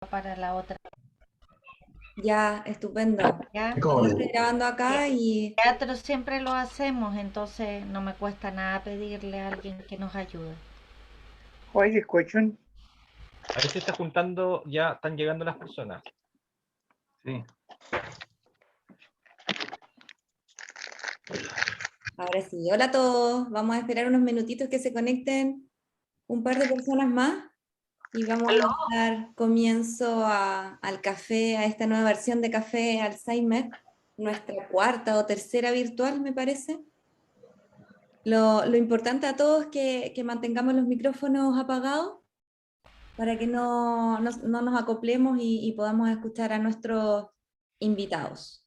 para la otra, Ya, estupendo. ¿ya? Yo estoy grabando acá y Teatro siempre lo hacemos, entonces no me cuesta nada pedirle a alguien que nos ayude. Oye, escuchan. A ver si está juntando, ya están llegando las personas. Sí. ahora sí. Hola a todos. Vamos a esperar unos minutitos que se conecten un par de personas más y vamos a dar comienzo al café, a esta nueva versión de Café Alzheimer, nuestra cuarta o tercera virtual, me parece. Lo importante a todos es que mantengamos los micrófonos apagados para que no nos acoplemos y podamos escuchar a nuestros invitados.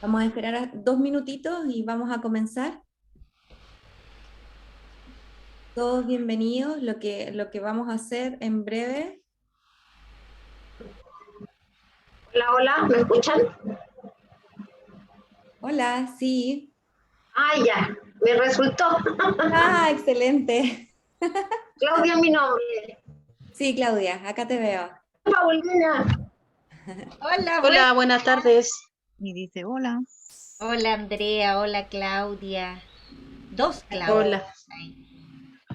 Vamos a esperar 2 minutitos y vamos a comenzar. Todos bienvenidos. Lo que vamos a hacer en breve. Hola, hola, ¿me escuchan? Hola, sí. Ah, ya, me resultó. Ah, excelente. Claudia, mi nombre. Sí, Claudia, acá te veo. Paulina. Hola, Hola, buenas tardes. Y dice, hola. Hola Andrea, hola Claudia. Dos Hola. Claudias ahí.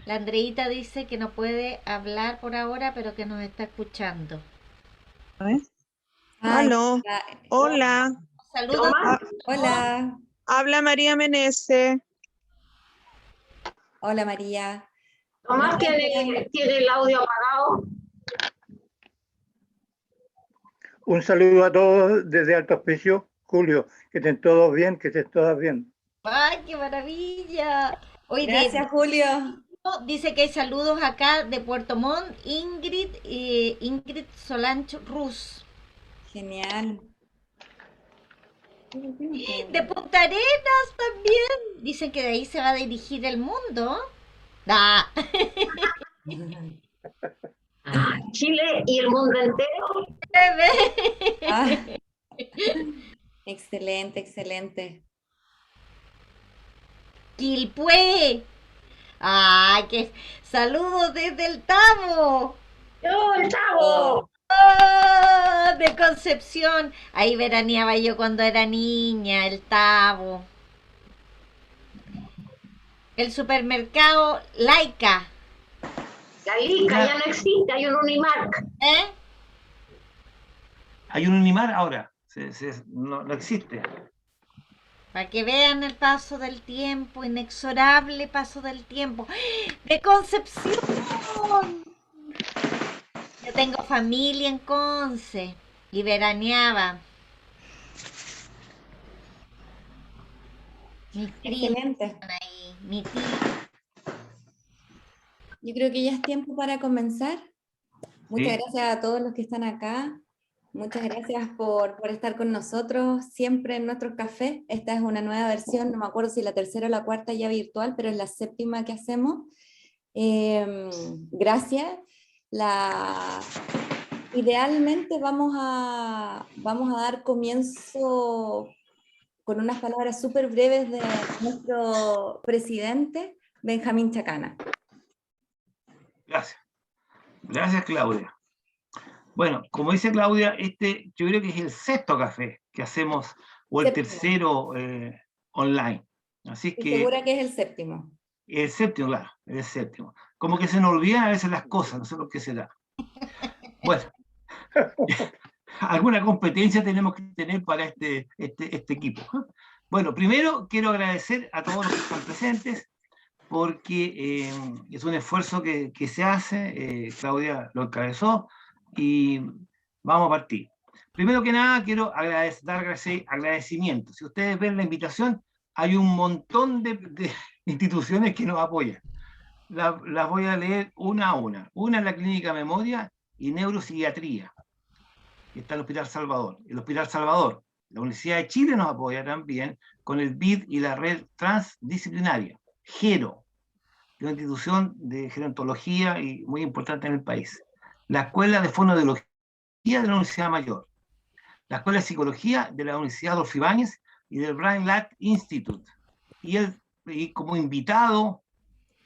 La Andreita dice que no puede hablar por ahora, pero que nos está escuchando. A ver. Ay, Aló. Hola. Saludos. Tomás, hola. Habla María Menezes. Hola, María. Vamos Tomás a esperar. tiene el audio apagado. Un saludo a todos desde Alto Hospicio, Julio. Que estén todos bien, que estén todas bien. ¡Ay, qué maravilla! Hoy Gracias, Julio. dice que hay saludos acá de Puerto Montt, Ingrid Solancho Ruz. Genial. De Punta Arenas también. Dicen que de ahí se va a dirigir el mundo. Ah. Chile y el mundo entero. Ah, excelente, excelente. Quilpué. ¡Ay, qué saludos desde el Tabo! ¡Oh, el chavo! ¡Ah! De Concepción. Ahí veraneaba yo cuando era niña, el Tabo. El supermercado Laica. La Lica ya no existe, hay un Unimark. ¿Eh? Hay un Unimar ahora. No existe. Para que vean el paso del tiempo, inexorable paso del tiempo. ¡De Concepción! Yo tengo familia en Conce y veraneaba. Mis primos Excelente. están ahí, mi tío. Yo creo que ya es tiempo para comenzar. Muchas Sí. gracias a todos los que están acá. Muchas gracias por estar con nosotros siempre en nuestros cafés. Esta es una nueva versión, no me acuerdo si la tercera o la cuarta ya virtual, pero es la séptima que hacemos. Gracias. Idealmente vamos a dar comienzo con unas palabras súper breves de nuestro presidente, Benjamín Chacana. Gracias. Gracias, Claudia. Bueno, como dice Claudia, yo creo que es el sexto café que hacemos, o el Séptimo. tercero online. Así Estoy que segura que es el séptimo. el séptimo, claro, el séptimo. Como que se nos olvidan a veces las cosas, no sé por qué será. Bueno, alguna competencia tenemos que tener para este equipo. Bueno, primero quiero agradecer a todos los que están presentes, porque es un esfuerzo que se hace, Claudia lo encabezó, y vamos a partir. Primero que nada, quiero dar agradecimientos. Si ustedes ven la invitación, hay un montón de instituciones que nos apoyan. Las voy a leer una a una. Una es la Clínica Memoria y Neuropsiquiatría, que está en el Hospital Salvador. El Hospital Salvador, la Universidad de Chile nos apoya también con el BID y la red transdisciplinaria, GERO, de una institución de gerontología y muy importante en el país. La Escuela de Fonoaudiología de la Universidad Mayor. La Escuela de Psicología de la Universidad Adolfo Ibáñez y del Brain Lab Institute. Y como invitado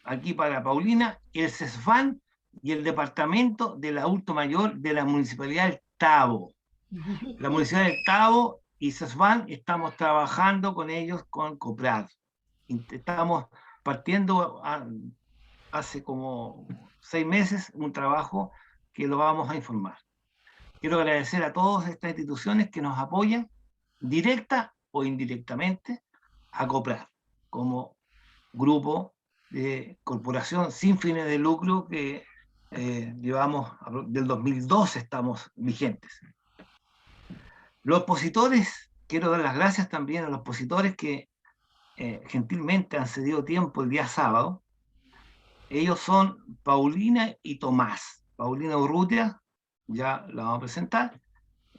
aquí para Paulina, el CESFAN y el departamento del adulto mayor de la Municipalidad del Tabo. La Municipalidad del Tabo y CESBAN estamos trabajando con ellos con COPRAD. Estamos partiendo hace como 6 meses un trabajo que lo vamos a informar. Quiero agradecer a todas estas instituciones que nos apoyan directa o indirectamente a COPRAD como grupo de corporación sin fines de lucro que llevamos del 2012 estamos vigentes. Los expositores, quiero dar las gracias también a los expositores que gentilmente han cedido tiempo el día sábado. Ellos son Paulina y Tomás. Paulina Urrutia, ya la vamos a presentar.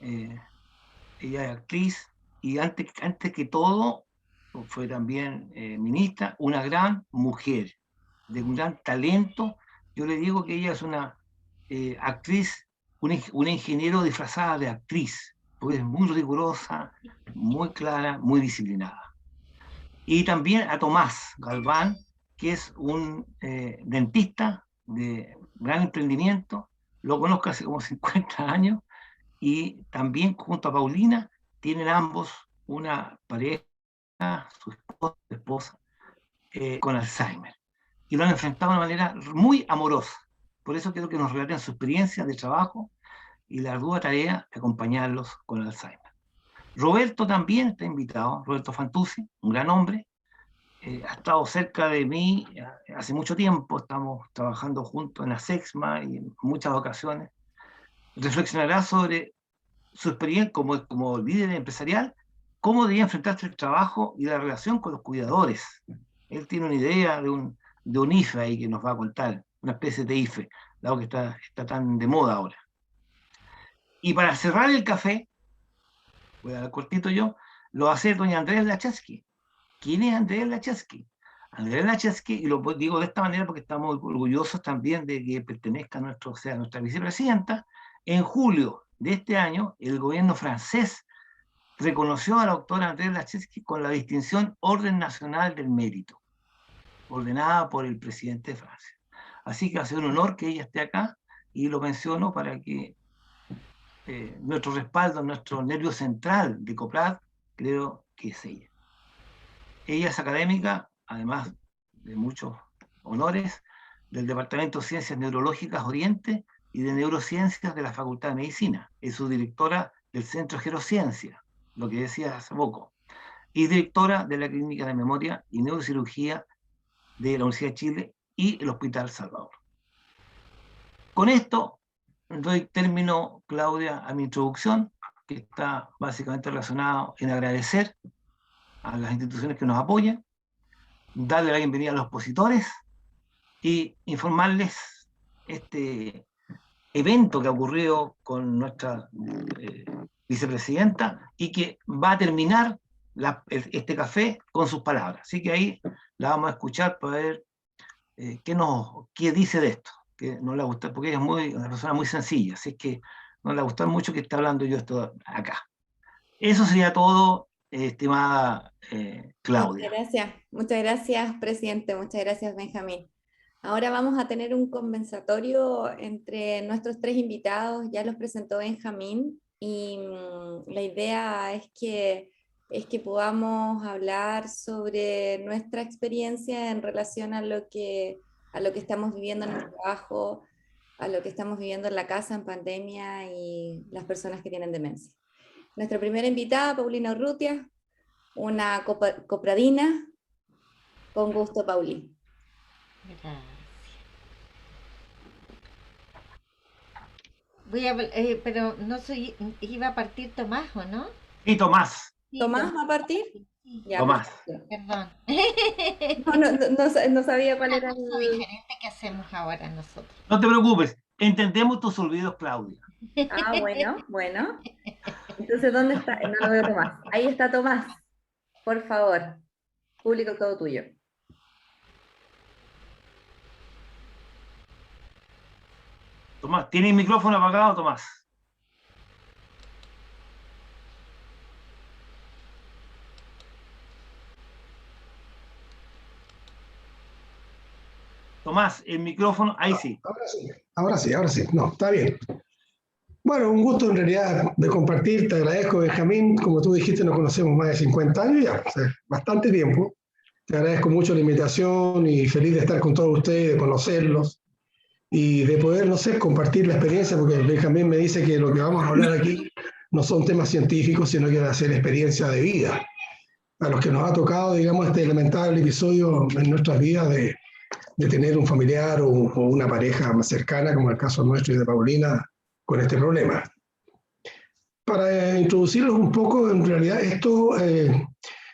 Ella es actriz y antes que todo fue también ministra, una gran mujer, de un gran talento. Yo le digo que ella es una actriz, una ingeniero disfrazada de actriz, porque es muy rigurosa, muy clara, muy disciplinada. Y también a Tomás Galván, que es un dentista de gran emprendimiento, lo conozco hace como 50 años, y también junto a Paulina tienen ambos una pareja, su esposa, con Alzheimer. Y lo han enfrentado de una manera muy amorosa. Por eso quiero que nos relaten su experiencia de trabajo y la ardua tarea de acompañarlos con el Alzheimer. Roberto también está invitado, Roberto Fantuzzi, un gran hombre, ha estado cerca de mí hace mucho tiempo, estamos trabajando juntos en la SEXMA y en muchas ocasiones. Reflexionará sobre su experiencia como líder empresarial, cómo debía enfrentarse el trabajo y la relación con los cuidadores. Él tiene una idea de un IFE ahí que nos va a contar, una especie de IFE, dado que está tan de moda ahora. Y para cerrar el café, voy a dar cortito yo, lo va a hacer doña Andrea Lachaski. ¿Quién es Andrea Lachaski? Andrea Lachaski, y lo digo de esta manera porque estamos orgullosos también de que pertenezca a nuestra vicepresidenta. En julio de este año, el gobierno francés reconoció a la doctora Andrea Lachaski con la distinción Orden Nacional del Mérito, ordenada por el presidente de Francia. Así que hace un honor que ella esté acá, y lo menciono para que nuestro respaldo, nuestro nervio central de COPRAD, creo que es ella. Ella es académica, además de muchos honores, del Departamento de Ciencias Neurológicas Oriente y de Neurociencias de la Facultad de Medicina. Es subdirectora del Centro de Gerociencia, lo que decía hace poco, y directora de la Clínica de Memoria y Neurocirugía de la Universidad de Chile y el Hospital Salvador. Con esto doy término, Claudia, a mi introducción, que está básicamente relacionada en agradecer a las instituciones que nos apoyan, darle la bienvenida a los expositores y informarles este evento que ha ocurrido con nuestra vicepresidenta y que va a terminar este café con sus palabras. Así que ahí la vamos a escuchar para ver qué dice de esto, que no le gusta, porque ella es una persona muy sencilla, así que no le va a gustar mucho que esté hablando yo esto acá. Eso sería todo, estimada Claudia. Muchas gracias, presidente, muchas gracias, Benjamín. Ahora vamos a tener un conversatorio entre nuestros 3 invitados, ya los presentó Benjamín, y la idea es que podamos hablar sobre nuestra experiencia en relación a lo que estamos viviendo en el trabajo, a lo que estamos viviendo en la casa en pandemia y las personas que tienen demencia. Nuestra primera invitada, Paulina Urrutia, una copradina. Con gusto, Paulina. Gracias. Pero no soy, iba a partir Tomás, ¿o no? Y Tomás. Sí, ¿Tomás va a partir? Sí, Ya, Tomás. perfecto. perdón. No sabía cuál era Curso diferente que hacemos ahora nosotros. No te preocupes, entendemos tus olvidos, Claudia. Ah, bueno. Entonces, ¿dónde está? No lo veo, Tomás. Ahí está Tomás. Por favor, público todo tuyo. Tomás, ¿tiene el micrófono apagado, Tomás? Tomás, el micrófono, ahí sí. Ahora sí. No, está bien. Bueno, un gusto en realidad de compartir. Te agradezco, Benjamín. Como tú dijiste, nos conocemos más de 50 años ya, o sea, bastante tiempo. Te agradezco mucho la invitación y feliz de estar con todos ustedes, de conocerlos y de poder, no sé, compartir la experiencia, porque Benjamín me dice que lo que vamos a hablar aquí no son temas científicos, sino que va a ser experiencia de vida. A los que nos ha tocado, digamos, este lamentable episodio en nuestras vidas de tener un familiar o una pareja más cercana, como el caso nuestro y de Paulina, con este problema. Para introducirlos un poco, en realidad esto,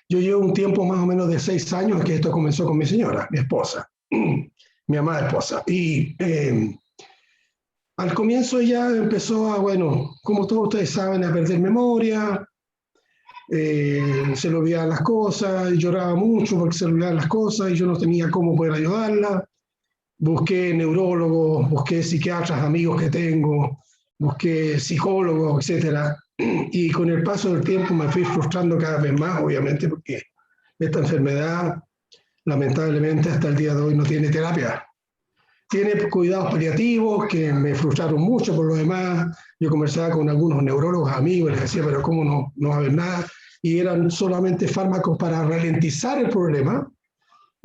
yo llevo un tiempo más o menos de 6 años que esto comenzó con mi señora, mi esposa, mi amada esposa. Y al comienzo ella empezó a, bueno, como todos ustedes saben, a perder memoria, se le olvidaban las cosas, lloraba mucho porque se le olvidaban las cosas y yo no tenía cómo poder ayudarla. Busqué neurólogos, busqué psiquiatras, amigos que tengo, busqué psicólogos, etc. Y con el paso del tiempo me fui frustrando cada vez más, obviamente, porque esta enfermedad, lamentablemente, hasta el día de hoy no tiene terapia. Tiene cuidados paliativos que me frustraron mucho por lo demás. Yo conversaba con algunos neurólogos, amigos, les decía, pero ¿cómo no va a haber nada? Y eran solamente fármacos para ralentizar el problema.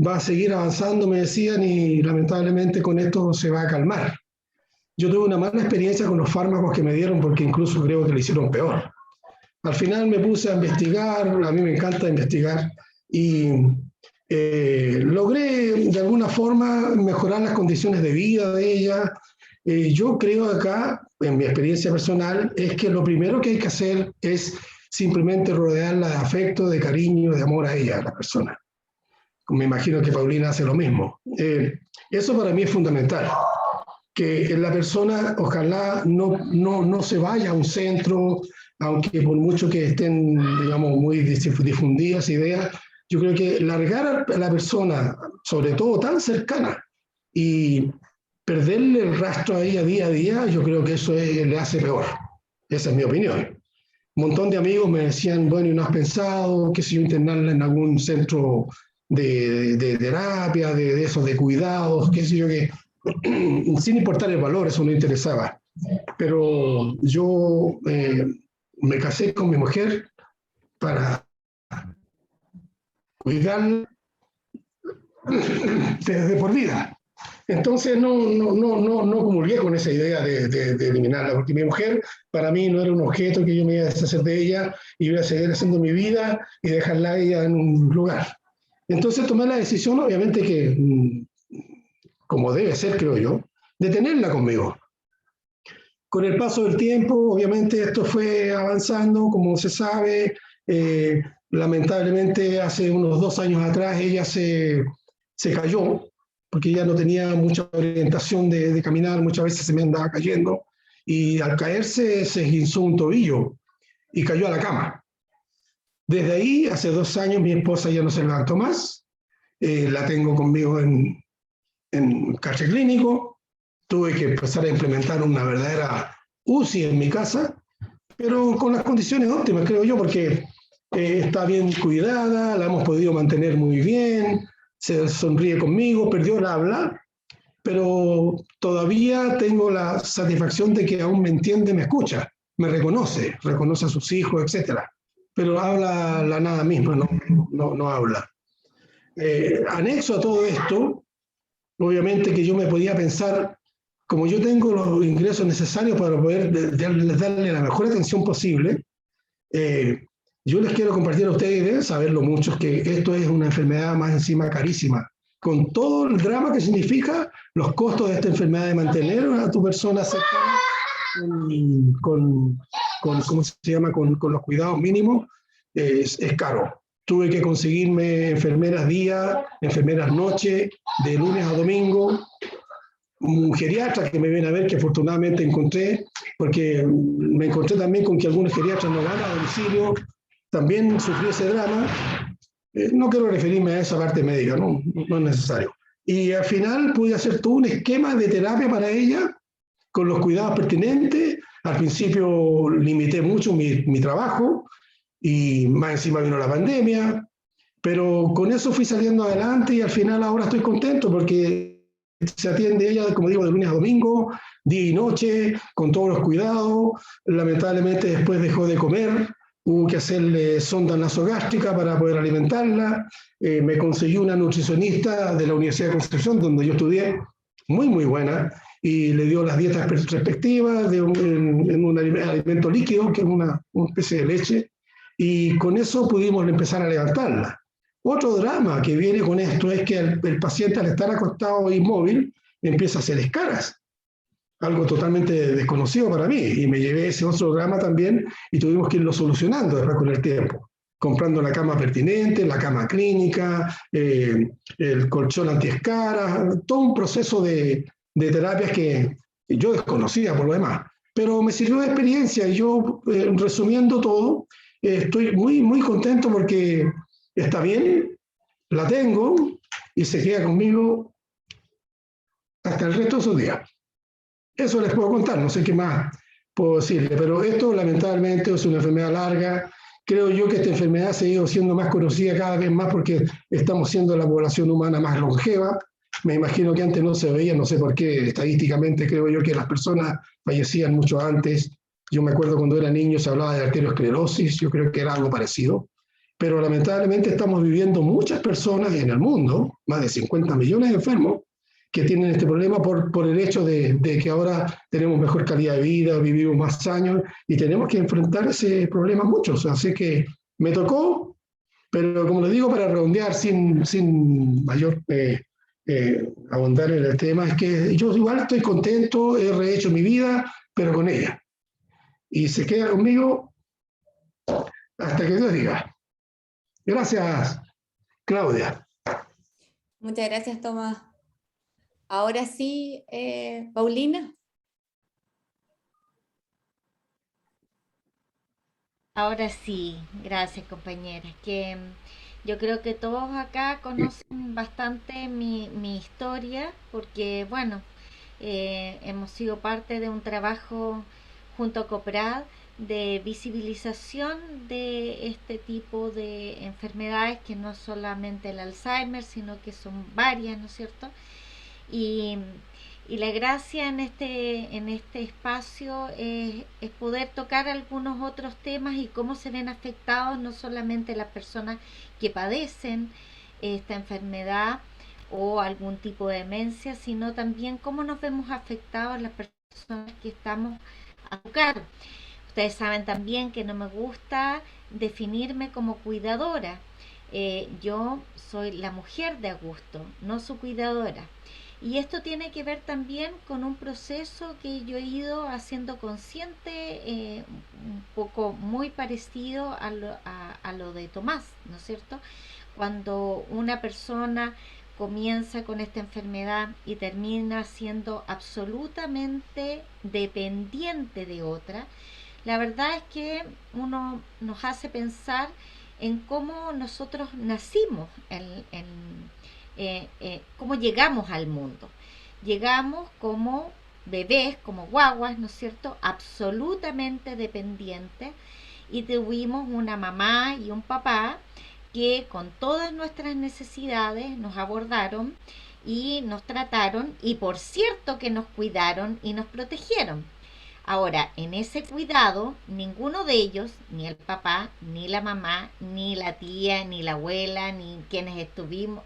Va a seguir avanzando, me decían, y lamentablemente con esto se va a calmar. Yo tuve una mala experiencia con los fármacos que me dieron porque incluso creo que lo hicieron peor. Al final me puse a investigar, a mí me encanta investigar, y logré de alguna forma mejorar las condiciones de vida de ella. Yo creo acá, en mi experiencia personal, es que lo primero que hay que hacer es simplemente rodearla de afecto, de cariño, de amor a ella, a la persona. Me imagino que Paulina hace lo mismo. Eso para mí es fundamental. Que la persona ojalá no se vaya a un centro, aunque por mucho que estén, digamos, muy difundidas ideas, yo creo que largar a la persona, sobre todo tan cercana, y perderle el rastro a ella día a día, yo creo que eso le hace peor. Esa es mi opinión. Un montón de amigos me decían, bueno, ¿y no has pensado que si yo internarla en algún centro de terapia, de esos de cuidados, qué sé yo, que sin importar el valor, eso no interesaba. Pero yo me casé con mi mujer para cuidarla de por vida. Entonces no comulgué con esa idea de eliminarla, porque mi mujer para mí no era un objeto que yo me iba a deshacer de ella y iba a seguir haciendo mi vida y dejarla a ella en un lugar. Entonces tomé la decisión, obviamente que, como debe ser, creo yo, de tenerla conmigo. Con el paso del tiempo, obviamente esto fue avanzando, como se sabe. Lamentablemente, hace unos 2 años atrás, ella se cayó, porque ella no tenía mucha orientación de caminar, muchas veces se me andaba cayendo, y al caerse se esguinzó un tobillo y cayó a la cama. Desde ahí, hace 2 años, mi esposa ya no se levantó más, la tengo conmigo en catre clínico, tuve que empezar a implementar una verdadera UCI en mi casa, pero con las condiciones óptimas, creo yo, porque está bien cuidada, la hemos podido mantener muy bien, se sonríe conmigo, perdió el habla, pero todavía tengo la satisfacción de que aún me entiende, me escucha, me reconoce a sus hijos, etc. Pero habla la nada misma, no habla. Anexo a todo esto, obviamente que yo me podía pensar, como yo tengo los ingresos necesarios para poder darle la mejor atención posible, yo les quiero compartir a ustedes, deben saberlo muchos, que esto es una enfermedad más encima carísima, con todo el drama que significa los costos de esta enfermedad de mantener a tu persona cercana con ¿cómo se llama? Con los cuidados mínimos, es caro. Tuve que conseguirme enfermeras día, enfermeras noche, de lunes a domingo, un geriatra que me viene a ver, que afortunadamente encontré, porque me encontré también con que algunos geriatras no van a domicilio, también sufrí ese drama. No quiero referirme a esa parte médica, no es necesario. Y al final pude hacer todo un esquema de terapia para ella, con los cuidados pertinentes. Al principio limité mucho mi trabajo, y más encima vino la pandemia, pero con eso fui saliendo adelante y al final ahora estoy contento porque se atiende ella, como digo, de lunes a domingo, día y noche, con todos los cuidados. Lamentablemente después dejó de comer, hubo que hacerle sonda nasogástrica para poder alimentarla. Me conseguí una nutricionista de la Universidad de Concepción, donde yo estudié, muy, muy buena, y le dio las dietas respectivas en un alimento líquido, que es una especie de leche, y con eso pudimos empezar a levantarla. Otro drama que viene con esto es que el paciente, al estar acostado inmóvil, empieza a hacer escaras, algo totalmente desconocido para mí, y me llevé ese otro drama también, y tuvimos que irlo solucionando después con el tiempo, comprando la cama pertinente, la cama clínica, el colchón antiescaras, todo un proceso de terapias que yo desconocía por lo demás, pero me sirvió de experiencia, y yo, resumiendo todo, estoy muy, muy contento porque está bien, la tengo, y se queda conmigo hasta el resto de sus días. Eso les puedo contar, no sé qué más puedo decirle, pero esto lamentablemente es una enfermedad larga. Creo yo que esta enfermedad se ha ido siendo más conocida cada vez más porque estamos siendo la población humana más longeva. Me imagino que antes no se veía, no sé por qué, estadísticamente creo yo que las personas fallecían mucho antes. Yo me acuerdo cuando era niño se hablaba de arteriosclerosis, yo creo que era algo parecido. Pero lamentablemente estamos viviendo muchas personas en el mundo, más de 50 millones de enfermos, que tienen este problema por el hecho de que ahora tenemos mejor calidad de vida, vivimos más años y tenemos que enfrentar ese problema muchos. Así que me tocó, pero como les digo, para redondear sin mayor abundar en el tema, es que yo igual estoy contento, he rehecho mi vida, pero con ella. Y se queda conmigo hasta que Dios diga. Gracias, Claudia. Muchas gracias, Tomás. Ahora sí, Paulina. Ahora sí, gracias compañera. Que yo creo que todos acá conocen bastante mi historia porque, bueno, hemos sido parte de un trabajo junto a COPRAD de visibilización de este tipo de enfermedades que no solamente el Alzheimer, sino que son varias, ¿no es cierto? Y, y la gracia en este espacio es poder tocar algunos otros temas y cómo se ven afectados no solamente las personas que padecen esta enfermedad o algún tipo de demencia, sino también cómo nos vemos afectados las personas que estamos a su cargo. Ustedes saben también que no me gusta definirme como cuidadora. Yo soy la mujer de Augusto, no su cuidadora. Y esto tiene que ver también con un proceso que yo he ido haciendo consciente, un poco muy parecido a lo de Tomás, ¿no es cierto? Cuando una persona comienza con esta enfermedad y termina siendo absolutamente dependiente de otra, la verdad es que uno nos hace pensar en cómo nosotros nacimos, cómo llegamos al mundo. Llegamos como bebés, como guaguas, ¿no es cierto?, absolutamente dependientes, y tuvimos una mamá y un papá que con todas nuestras necesidades nos abordaron y nos trataron, y por cierto que nos cuidaron y nos protegieron. Ahora, en ese cuidado, ninguno de ellos, ni el papá, ni la mamá, ni la tía, ni la abuela, ni quienes estuvimos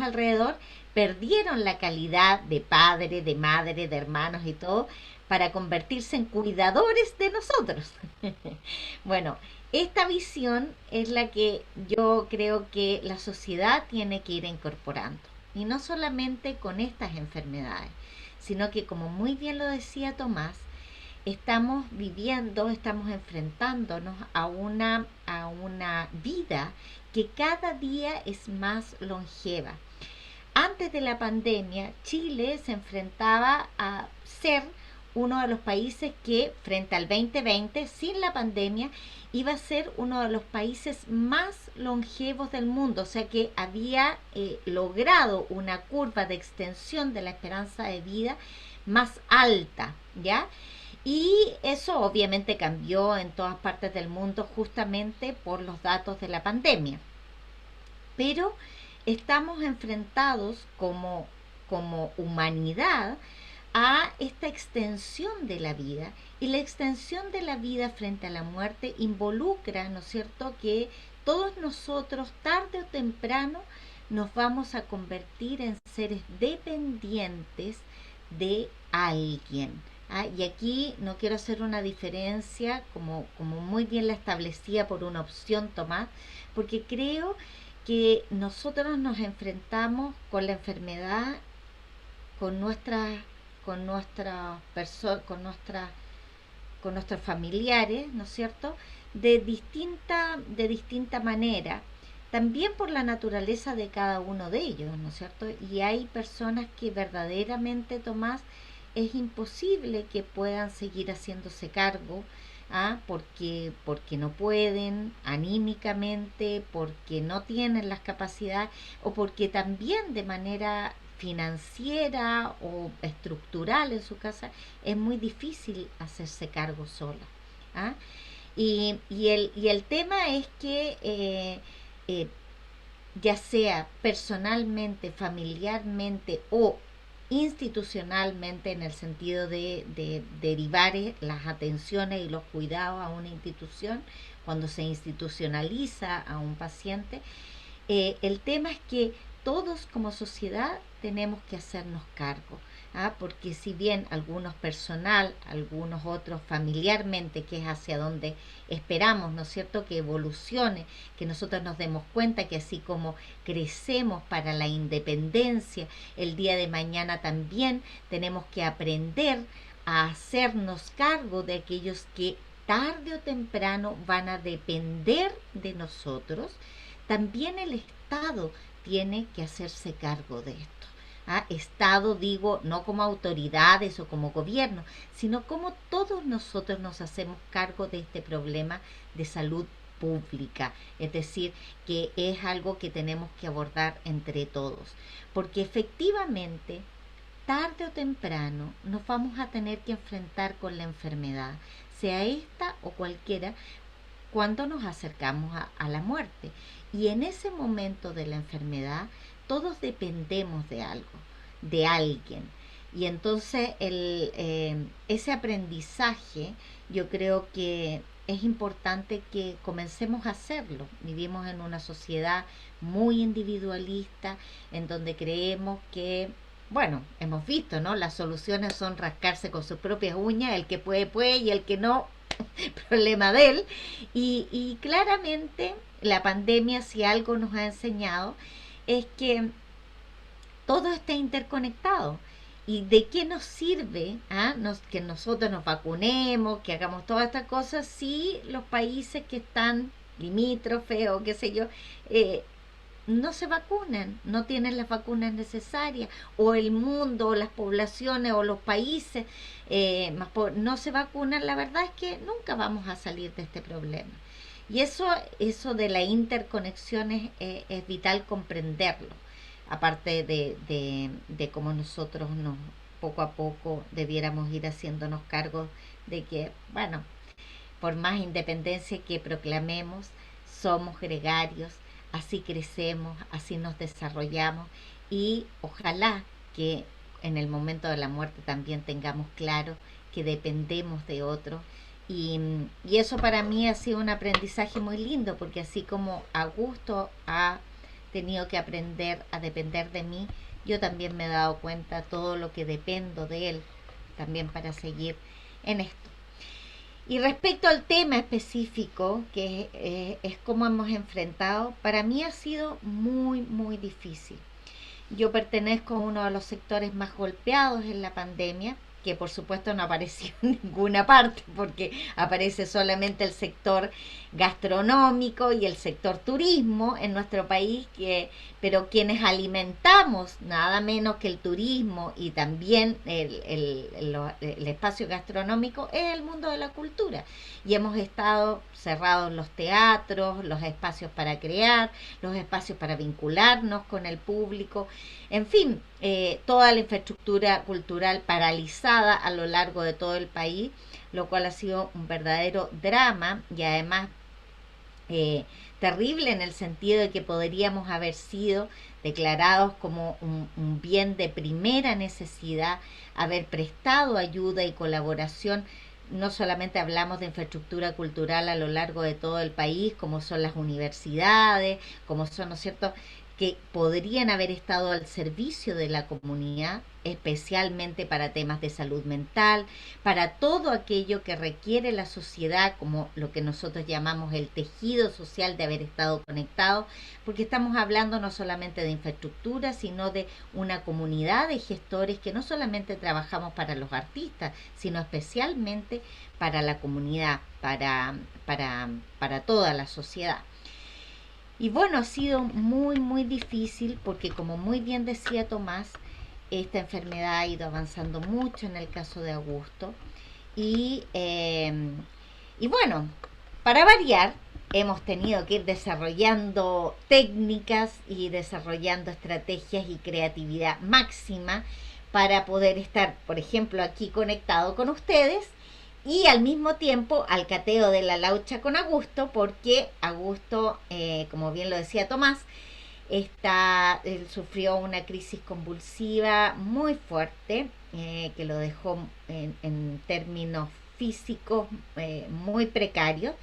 alrededor, perdieron la calidad de padre, de madre, de hermanos y todo, para convertirse en cuidadores de nosotros. Bueno, esta visión es la que yo creo que la sociedad tiene que ir incorporando. Y no solamente con estas enfermedades, sino que, como muy bien lo decía Tomás, estamos enfrentándonos a una vida que cada día es más longeva. Antes de la pandemia, Chile se enfrentaba a ser uno de los países que, frente al 2020, sin la pandemia, iba a ser uno de los países más longevos del mundo. O sea que había logrado una curva de extensión de la esperanza de vida más alta, ¿ya? Y eso obviamente cambió en todas partes del mundo justamente por los datos de la pandemia. Pero estamos enfrentados como como humanidad a esta extensión de la vida. Y la extensión de la vida frente a la muerte involucra, ¿no es cierto?, que todos nosotros, tarde o temprano, nos vamos a convertir en seres dependientes de alguien. Y aquí no quiero hacer una diferencia, como muy bien la establecía por una opción Tomás, porque creo que nosotros nos enfrentamos con la enfermedad, con nuestras con nuestras perso- con nuestros familiares, ¿no es cierto?, de distinta manera, también por la naturaleza de cada uno de ellos, ¿no es cierto? Y hay personas que verdaderamente, Tomás, es imposible que puedan seguir haciéndose cargo, porque no pueden anímicamente, porque no tienen las capacidades, o porque también de manera financiera o estructural en su casa es muy difícil hacerse cargo sola. ¿Ah? Y el tema es que eh, ya sea personalmente, familiarmente o institucionalmente, en el sentido de derivar las atenciones y los cuidados a una institución, cuando se institucionaliza a un paciente, el tema es que todos como sociedad tenemos que hacernos cargo. Porque si bien algunos personal, algunos otros familiarmente, que es hacia donde esperamos, ¿no es cierto?, que evolucione, que nosotros nos demos cuenta que así como crecemos para la independencia, el día de mañana también tenemos que aprender a hacernos cargo de aquellos que tarde o temprano van a depender de nosotros. También el Estado tiene que hacerse cargo de esto. Estado, digo, no como autoridades o como gobierno, sino como todos nosotros nos hacemos cargo de este problema de salud pública. Es decir, que es algo que tenemos que abordar entre todos. Porque efectivamente, tarde o temprano, nos vamos a tener que enfrentar con la enfermedad, sea esta o cualquiera, cuando nos acercamos a la muerte. Y en ese momento de la enfermedad, todos dependemos de algo, de alguien. Y entonces ese aprendizaje, yo creo que es importante que comencemos a hacerlo. Vivimos en una sociedad muy individualista, en donde creemos que, bueno, hemos visto, ¿no?, las soluciones son rascarse con sus propias uñas, el que puede, puede, y el que no, problema de él. Y claramente la pandemia, si algo nos ha enseñado, es que todo está interconectado. ¿Y de qué nos sirve que nosotros nos vacunemos, que hagamos todas estas cosas, si los países que están limítrofes o qué sé yo, no se vacunan, no tienen las vacunas necesarias, o el mundo, o las poblaciones, o los países no se vacunan? La verdad es que nunca vamos a salir de este problema. Y eso de la interconexión es vital comprenderlo, aparte de cómo nosotros poco a poco debiéramos ir haciéndonos cargo de que, bueno, por más independencia que proclamemos, somos gregarios, así crecemos, así nos desarrollamos, y ojalá que en el momento de la muerte también tengamos claro que dependemos de otros. Y eso para mí ha sido un aprendizaje muy lindo, porque así como Augusto ha tenido que aprender a depender de mí, yo también me he dado cuenta todo lo que dependo de él también para seguir en esto. Y respecto al tema específico, que es cómo hemos enfrentado, para mí ha sido muy, muy difícil. Yo pertenezco a uno de los sectores más golpeados en la pandemia, que por supuesto no apareció en ninguna parte, porque aparece solamente el sector gastronómico y el sector turismo en nuestro país, pero quienes alimentamos nada menos que el turismo y también el espacio gastronómico es el mundo de la cultura. Y hemos estado cerrados los teatros, los espacios para crear, los espacios para vincularnos con el público, en fin, toda la infraestructura cultural paralizada a lo largo de todo el país, lo cual ha sido un verdadero drama, y además terrible en el sentido de que podríamos haber sido declarados como un bien de primera necesidad, haber prestado ayuda y colaboración. No solamente hablamos de infraestructura cultural a lo largo de todo el país, como son las universidades, como son, ¿no es cierto?, que podrían haber estado al servicio de la comunidad, especialmente para temas de salud mental, para todo aquello que requiere la sociedad, como lo que nosotros llamamos el tejido social de haber estado conectado, porque estamos hablando no solamente de infraestructura, sino de una comunidad de gestores que no solamente trabajamos para los artistas, sino especialmente para la comunidad, para toda la sociedad. Y bueno, ha sido muy, muy difícil porque como muy bien decía Tomás, esta enfermedad ha ido avanzando mucho en el caso de Augusto. Y, eh, y bueno, para variar, hemos tenido que ir desarrollando técnicas y desarrollando estrategias y creatividad máxima para poder estar, por ejemplo, aquí conectado con ustedes y al mismo tiempo al cateo de la laucha con Augusto, porque Augusto, como bien lo decía Tomás, él sufrió una crisis convulsiva muy fuerte, que lo dejó en términos físicos muy precarios,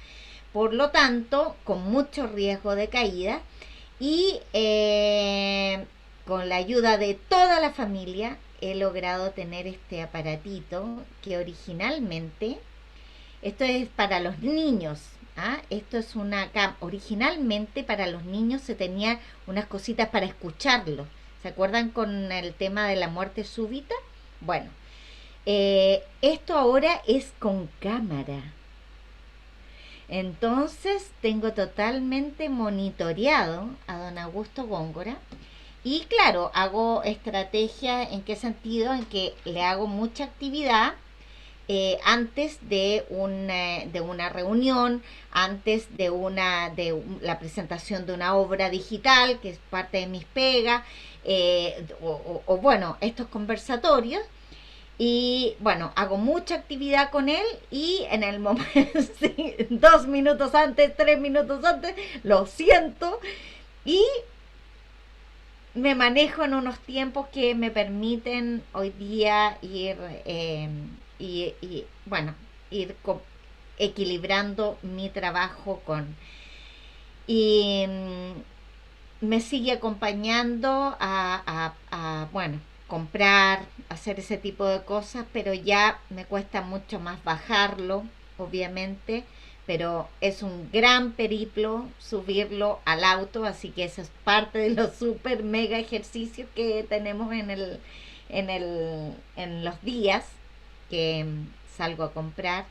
por lo tanto, con mucho riesgo de caída, y con la ayuda de toda la familia he logrado tener este aparatito que originalmente, esto es para los niños. ¿Ah? Esto es originalmente para los niños se tenía unas cositas para escucharlo. ¿Se acuerdan con el tema de la muerte súbita? Bueno, esto ahora es con cámara. Entonces tengo totalmente monitoreado a don Augusto Góngora. Y claro, hago estrategia, ¿en qué sentido? En que le hago mucha actividad antes de una reunión, antes de la presentación de una obra digital, que es parte de mis pegas, o bueno, estos conversatorios. Y bueno, hago mucha actividad con él y en el momento, sí, 2 minutos antes, 3 minutos antes, lo siento y me manejo en unos tiempos que me permiten hoy día ir bueno, ir equilibrando mi trabajo con y me sigue acompañando bueno, comprar, hacer ese tipo de cosas, pero ya me cuesta mucho más bajarlo, obviamente, pero es un gran periplo subirlo al auto, así que eso es parte de los super mega ejercicios que tenemos en los días que salgo a comprar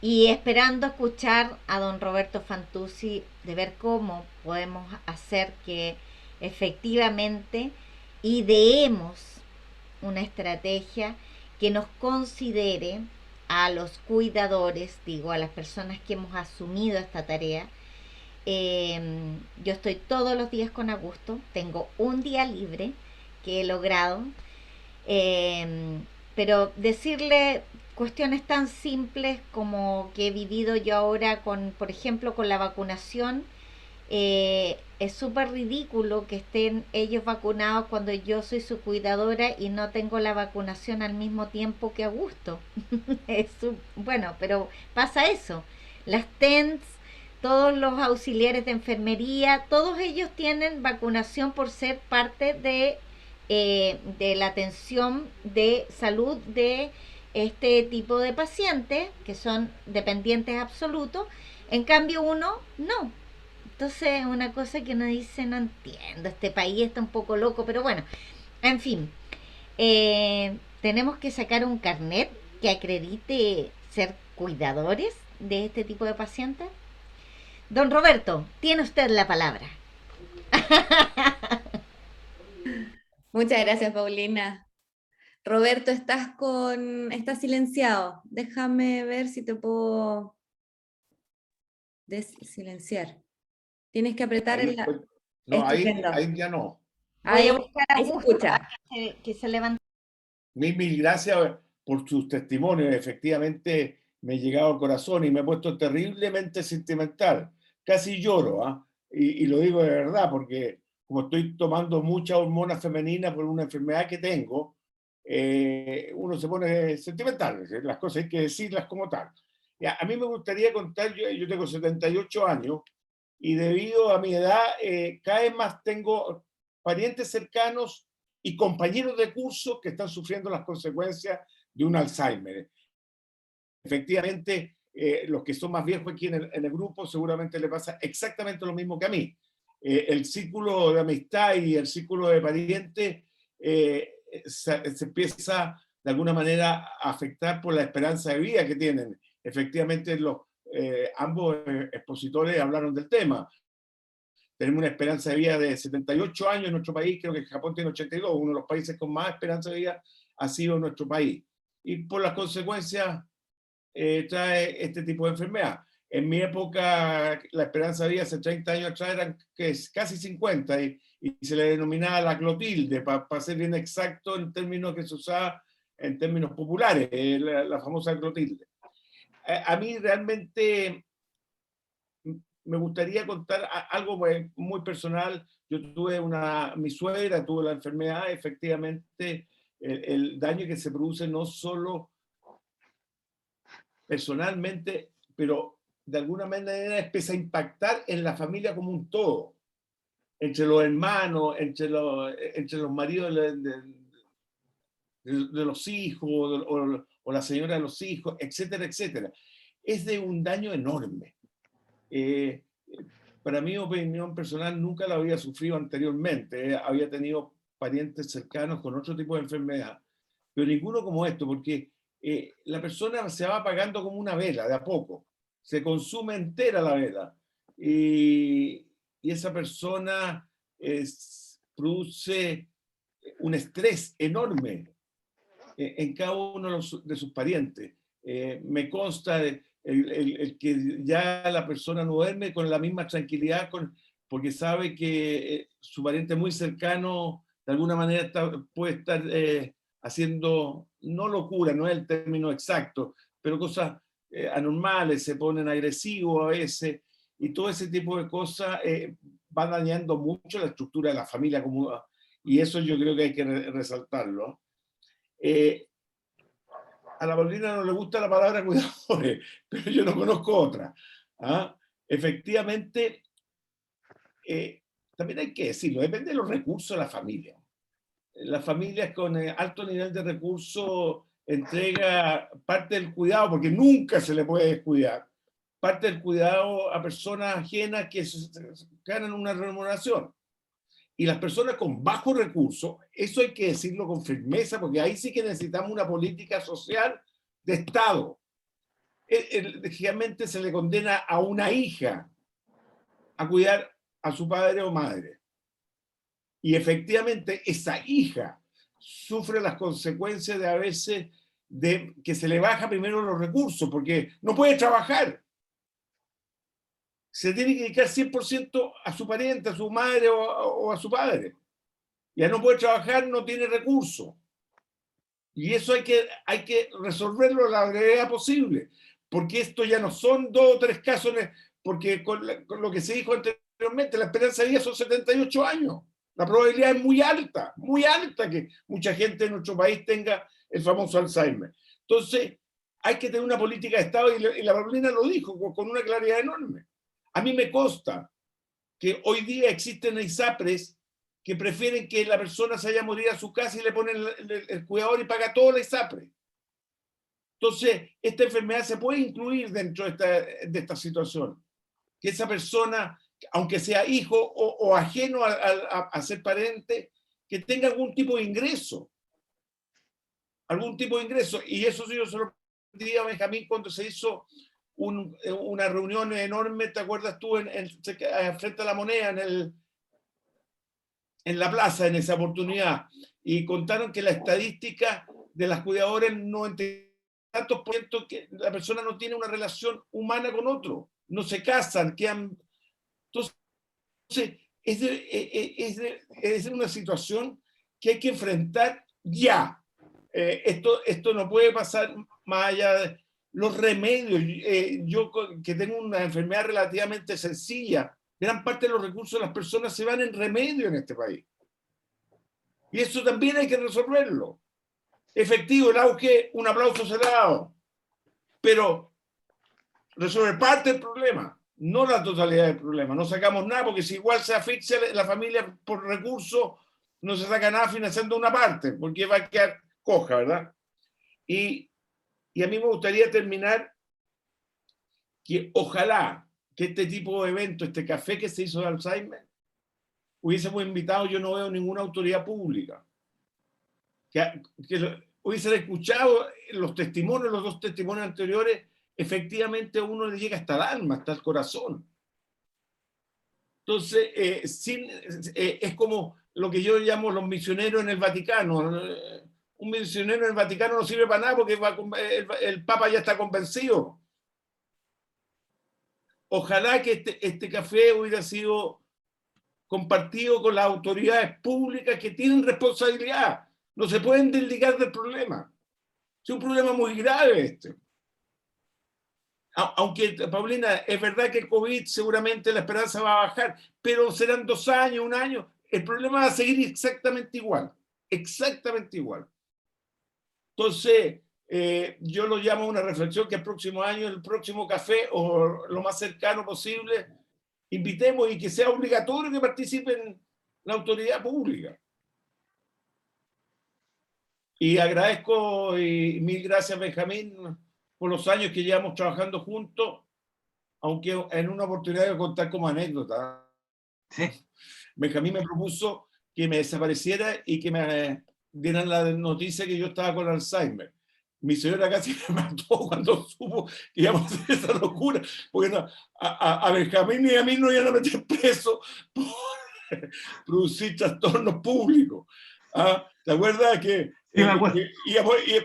y esperando escuchar a don Roberto Fantuzzi de ver cómo podemos hacer que efectivamente ideemos una estrategia que nos considere a los cuidadores, digo, a las personas que hemos asumido esta tarea. Yo estoy todos los días con Augusto, tengo un día libre que he logrado, pero decirle cuestiones tan simples como que he vivido yo ahora con, por ejemplo, con la vacunación, es súper ridículo que estén ellos vacunados cuando yo soy su cuidadora y no tengo la vacunación al mismo tiempo que Augusto. Bueno, pero pasa eso. Las TENS, todos los auxiliares de enfermería, todos ellos tienen vacunación por ser parte de la atención de salud de este tipo de pacientes, que son dependientes absolutos. En cambio uno no. Entonces, una cosa que uno dice, no entiendo, este país está un poco loco, pero bueno, en fin, tenemos que sacar un carnet que acredite ser cuidadores de este tipo de pacientes. Don Roberto, tiene usted la palabra. Muchas gracias, Paulina. Roberto, estás silenciado. Déjame ver si te puedo silenciar. Tienes que apretar Ahí, no, ahí ya no. Voy a buscar a ahí se Augusto escucha. que se levanta. Mil gracias por sus testimonios. Efectivamente me he llegado al corazón y me he puesto terriblemente sentimental. Casi lloro, ¿ah? Y lo digo de verdad, porque como estoy tomando mucha hormona femenina por una enfermedad que tengo, uno se pone sentimental, las cosas hay que decirlas como tal. Ya, a mí me gustaría contar, yo tengo 78 años, y debido a mi edad, cada vez más tengo parientes cercanos y compañeros de curso que están sufriendo las consecuencias de un Alzheimer. Efectivamente, los que son más viejos aquí en el grupo seguramente le pasa exactamente lo mismo que a mí. El círculo de amistad y el círculo de parientes se empieza de alguna manera a afectar por la esperanza de vida que tienen. Efectivamente, ambos expositores hablaron del tema. Tenemos una esperanza de vida de 78 años en nuestro país, creo que Japón tiene 82, uno de los países con más esperanza de vida ha sido nuestro país. Y por las consecuencias trae este tipo de enfermedad. En mi época, la esperanza de vida hace 30 años atrás era casi 50 y se le denominaba la clotilde, para ser bien exacto en términos que se usaba en términos populares, la famosa clotilde. A mí realmente me gustaría contar algo muy personal. Yo tuve mi suegra tuvo la enfermedad, efectivamente, el daño que se produce no solo personalmente, pero de alguna manera empieza a impactar en la familia como un todo, entre los hermanos, entre los maridos de los hijos, o la señora de los hijos, etcétera, etcétera. Es de un daño enorme. Para mi opinión personal, nunca la había sufrido anteriormente. Había tenido parientes cercanos con otro tipo de enfermedad, pero ninguno como esto, porque la persona se va apagando como una vela, de a poco. Se consume entera la vela. Y esa persona produce un estrés enorme en cada uno de sus parientes. Me consta el que ya la persona no duerme con la misma tranquilidad, porque sabe que su pariente muy cercano de alguna manera puede estar haciendo, no locura, no es el término exacto, pero cosas anormales, se ponen agresivos a veces, y todo ese tipo de cosas van dañando mucho la estructura de la familia común, y eso yo creo que hay que resaltarlo. A la Paulina no le gusta la palabra cuidadores, pero yo no conozco otra. ¿Ah? Efectivamente, también hay que decirlo, depende de los recursos de la familia. Las familias con alto nivel de recursos entrega parte del cuidado, porque nunca se le puede descuidar, parte del cuidado a personas ajenas que ganan una remuneración. Y las personas con bajos recursos, eso hay que decirlo con firmeza, porque ahí sí que necesitamos una política social de Estado. Generalmente se le condena a una hija a cuidar a su padre o madre. Y efectivamente esa hija sufre las consecuencias de a veces de que se le baja primero los recursos, porque no puede trabajar. Se tiene que dedicar 100% a su pariente, a su madre o a su padre. Ya no puede trabajar, no tiene recursos. Y eso hay que resolverlo a la brevedad posible, porque esto ya no son 2 o 3 casos, porque con lo que se dijo anteriormente, la esperanza de vida son 78 años. La probabilidad es muy alta que mucha gente en nuestro país tenga el famoso Alzheimer. Entonces, hay que tener una política de Estado, y la Paulina lo dijo con una claridad enorme. A mí me consta que hoy día existen ISAPRES que prefieren que la persona se haya morido a su casa y le ponen el cuidador y paga todo la ISAPRE. Entonces, esta enfermedad se puede incluir dentro de esta situación. Que esa persona, aunque sea hijo o ajeno a ser pariente, que tenga algún tipo de ingreso. Algún tipo de ingreso. Y eso sí yo se lo pedí a Benjamín cuando se hizo una reunión enorme, ¿te acuerdas tú? Frente a la Moneda, en la plaza, en esa oportunidad. Y contaron que la estadística de las cuidadoras, 90% que la persona no tiene una relación humana con otro. No se casan, quedan... Entonces, es una situación que hay que enfrentar ya. Esto no puede pasar más allá de los remedios. Yo que tengo una enfermedad relativamente sencilla, Gran parte de los recursos de las personas se van en remedio en este país. Y eso también hay que resolverlo. Efectivo, el auge, un aplauso se le ha dado. Pero resolver parte del problema, no la totalidad del problema. No sacamos nada, porque si igual se asfixia la familia por recursos, no se saca nada financiando una parte, porque va a quedar coja, ¿verdad? Y a mí me gustaría terminar que ojalá que este tipo de evento, este café que se hizo de Alzheimer, hubiésemos invitado, yo no veo ninguna autoridad pública, que hubiesen escuchado los testimonios, los 2 testimonios anteriores, efectivamente a uno le llega hasta el alma, hasta el corazón. Entonces, es como lo que yo llamo los misioneros en el Vaticano. Un misionero en el Vaticano no sirve para nada porque el Papa ya está convencido. Ojalá que este café hubiera sido compartido con las autoridades públicas que tienen responsabilidad. No se pueden desligar del problema. Es un problema muy grave este. Aunque, Paulina, es verdad que el COVID seguramente la esperanza va a bajar, pero serán 2 años, 1 año. El problema va a seguir exactamente igual. Exactamente igual. Entonces, yo lo llamo una reflexión que el próximo año, el próximo café, o lo más cercano posible, invitemos y que sea obligatorio que participen la autoridad pública. Y agradezco y mil gracias, Benjamín, por los años que llevamos trabajando juntos, aunque en una oportunidad de contar como anécdota. Sí. Benjamín me propuso que me desapareciera y que me dieran la noticia que yo estaba con Alzheimer. Mi señora casi me mató cuando supo que íbamos a hacer esa locura, porque no, a Benjamín y a mí no iban a meter preso por producir trastornos públicos. ¿Ah? ¿Te acuerdas que Sí, me acuerdo.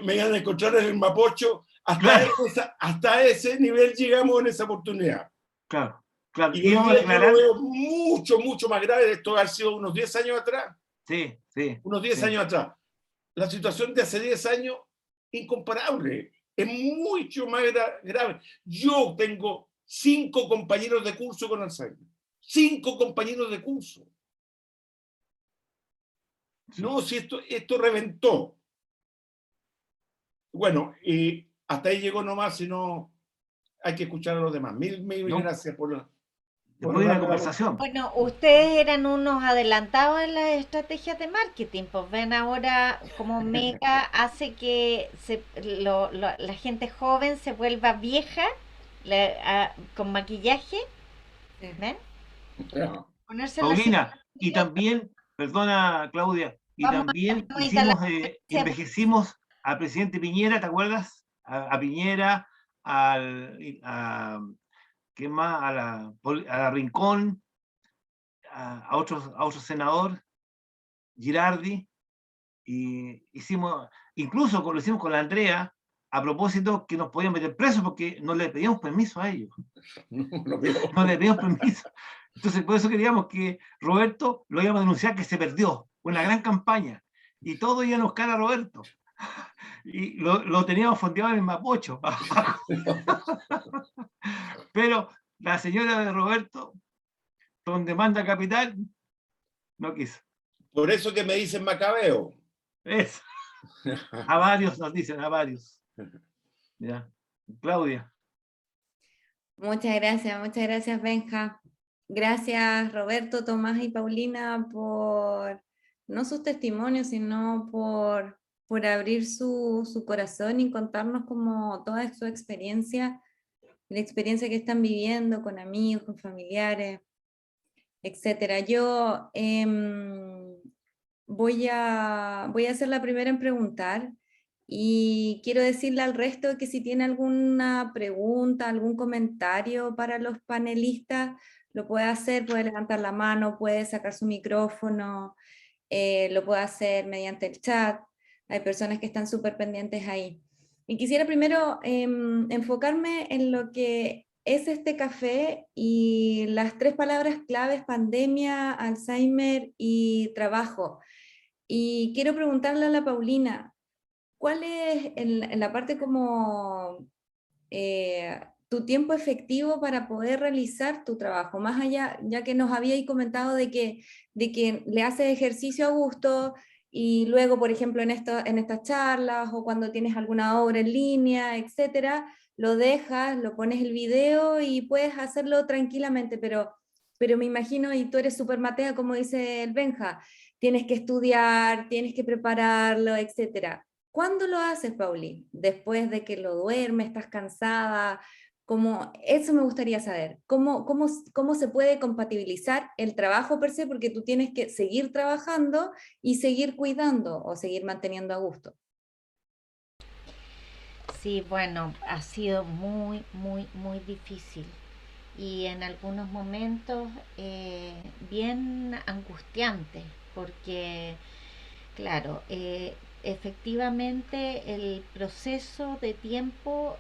me iban a encontrar en el Mapocho? Claro. Hasta ese nivel llegamos en esa oportunidad. Claro, claro. Y hoy día yo lo veo mucho, mucho más grave. Esto ha sido unos 10 años atrás. Sí, sí. Unos 10 años atrás. La situación de hace 10 años, incomparable. Es mucho más grave. Yo tengo 5 compañeros de curso con Alzheimer. 5 compañeros de curso. No, si esto reventó. Bueno, y hasta ahí llegó nomás, si no hay que escuchar a los demás. Mil gracias por la conversación. Bueno, ustedes eran unos adelantados en las estrategias de marketing, pues ven ahora cómo Mega hace que la gente joven se vuelva vieja con maquillaje, ¿ven? Ponerse Paulina, y también, perdona Claudia, y también envejecimos al presidente Piñera, ¿te acuerdas? A Piñera, ¿qué más? A la Rincón, a otro senador, Girardi, y incluso lo hicimos con la Andrea, a propósito que nos podían meter presos porque no le pedíamos permiso a ellos. No le pedíamos permiso. Entonces, por eso queríamos que Roberto lo íbamos a denunciar que se perdió. Una gran campaña. Y todo iba a buscar a Roberto. Y lo teníamos fondeado en el Mapocho. Pero la señora de Roberto, donde manda capital, no quiso. Por eso que me dicen Macabeo. Eso. A varios nos dicen, a varios. Ya. Claudia. Muchas gracias, Benja. Gracias, Roberto, Tomás y Paulina, por no sus testimonios, sino por abrir su corazón y contarnos como toda su experiencia, la experiencia que están viviendo con amigos, con familiares, etcétera. Yo voy a ser la primera en preguntar y quiero decirle al resto que si tiene alguna pregunta, algún comentario para los panelistas, lo puede hacer, puede levantar la mano, puede sacar su micrófono, lo puede hacer mediante el chat. Hay personas que están súper pendientes ahí. Y quisiera primero enfocarme en lo que es este café y las 3 palabras claves: pandemia, Alzheimer y trabajo. Y quiero preguntarle a la Paulina, ¿cuál es en la parte como tu tiempo efectivo para poder realizar tu trabajo, más allá, ya que nos habíais comentado de que le haces ejercicio a gusto y luego, por ejemplo, en estas charlas o cuando tienes alguna obra en línea, etcétera, lo dejas, lo pones el video y puedes hacerlo tranquilamente, pero me imagino, y tú eres súper matea, como dice el Benja, tienes que estudiar, tienes que prepararlo, etcétera. ¿Cuándo lo haces, Pauli? ¿Después de que lo duermes, estás cansada? Eso me gustaría saber. ¿Cómo se puede compatibilizar el trabajo per se? Porque tú tienes que seguir trabajando y seguir cuidando o seguir manteniendo a gusto. Sí, bueno, ha sido muy, muy, muy difícil y en algunos momentos bien angustiante, porque, claro, efectivamente el proceso de tiempo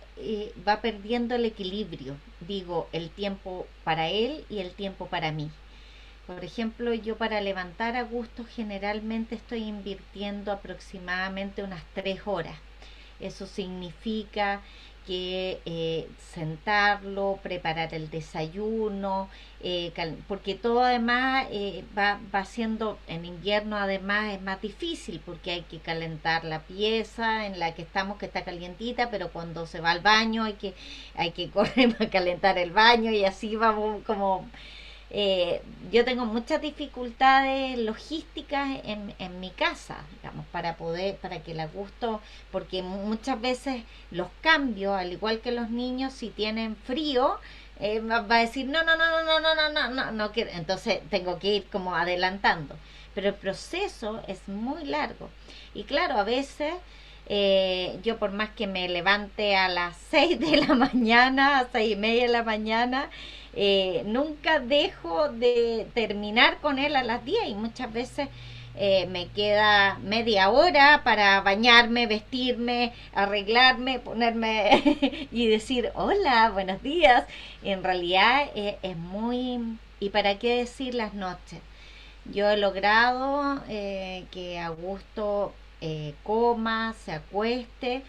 va perdiendo el equilibrio, digo, el tiempo para él y el tiempo para mí. Por ejemplo, yo para levantar a gusto generalmente estoy invirtiendo aproximadamente unas 3 horas. Eso significa que sentarlo, preparar el desayuno, porque todo además va siendo, en invierno además es más difícil porque hay que calentar la pieza en la que estamos, que está calientita, pero cuando se va al baño hay que correr para calentar el baño y así vamos como yo tengo muchas dificultades logísticas en mi casa, digamos, para que el gusto, porque muchas veces los cambios, al igual que los niños, si tienen frío, va a decir, no, no, no, no, no, no, no, no, no, entonces tengo que ir como adelantando. Pero el proceso es muy largo. Y claro, a veces yo por más que me levante a las 6 de la mañana, a 6:30 de la mañana, nunca dejo de terminar con él a las 10 y muchas veces me queda media hora para bañarme, vestirme, arreglarme, ponerme y decir hola, buenos días. En realidad es muy... ¿Y para qué decir las noches? Yo he logrado que Augusto coma, se acueste,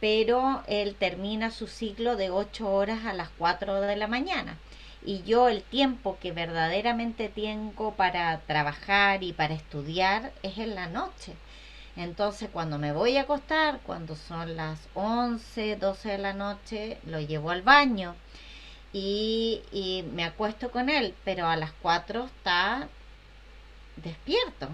pero él termina su ciclo de 8 horas a las 4 de la mañana. Y yo el tiempo que verdaderamente tengo para trabajar y para estudiar es en la noche. Entonces cuando me voy a acostar, cuando son las 11 12 de la noche, lo llevo al baño y me acuesto con él, pero a las 4 está despierto.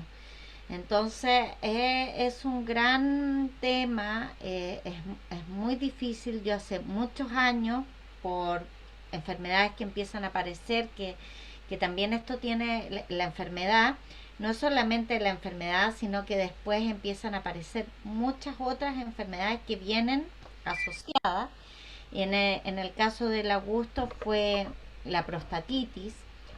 Entonces es un gran tema, es muy difícil. Yo hace muchos años, por enfermedades que empiezan a aparecer, que también esto tiene la enfermedad, no es solamente la enfermedad, sino que después empiezan a aparecer muchas otras enfermedades que vienen asociadas. Y en el caso del Augusto fue la prostatitis.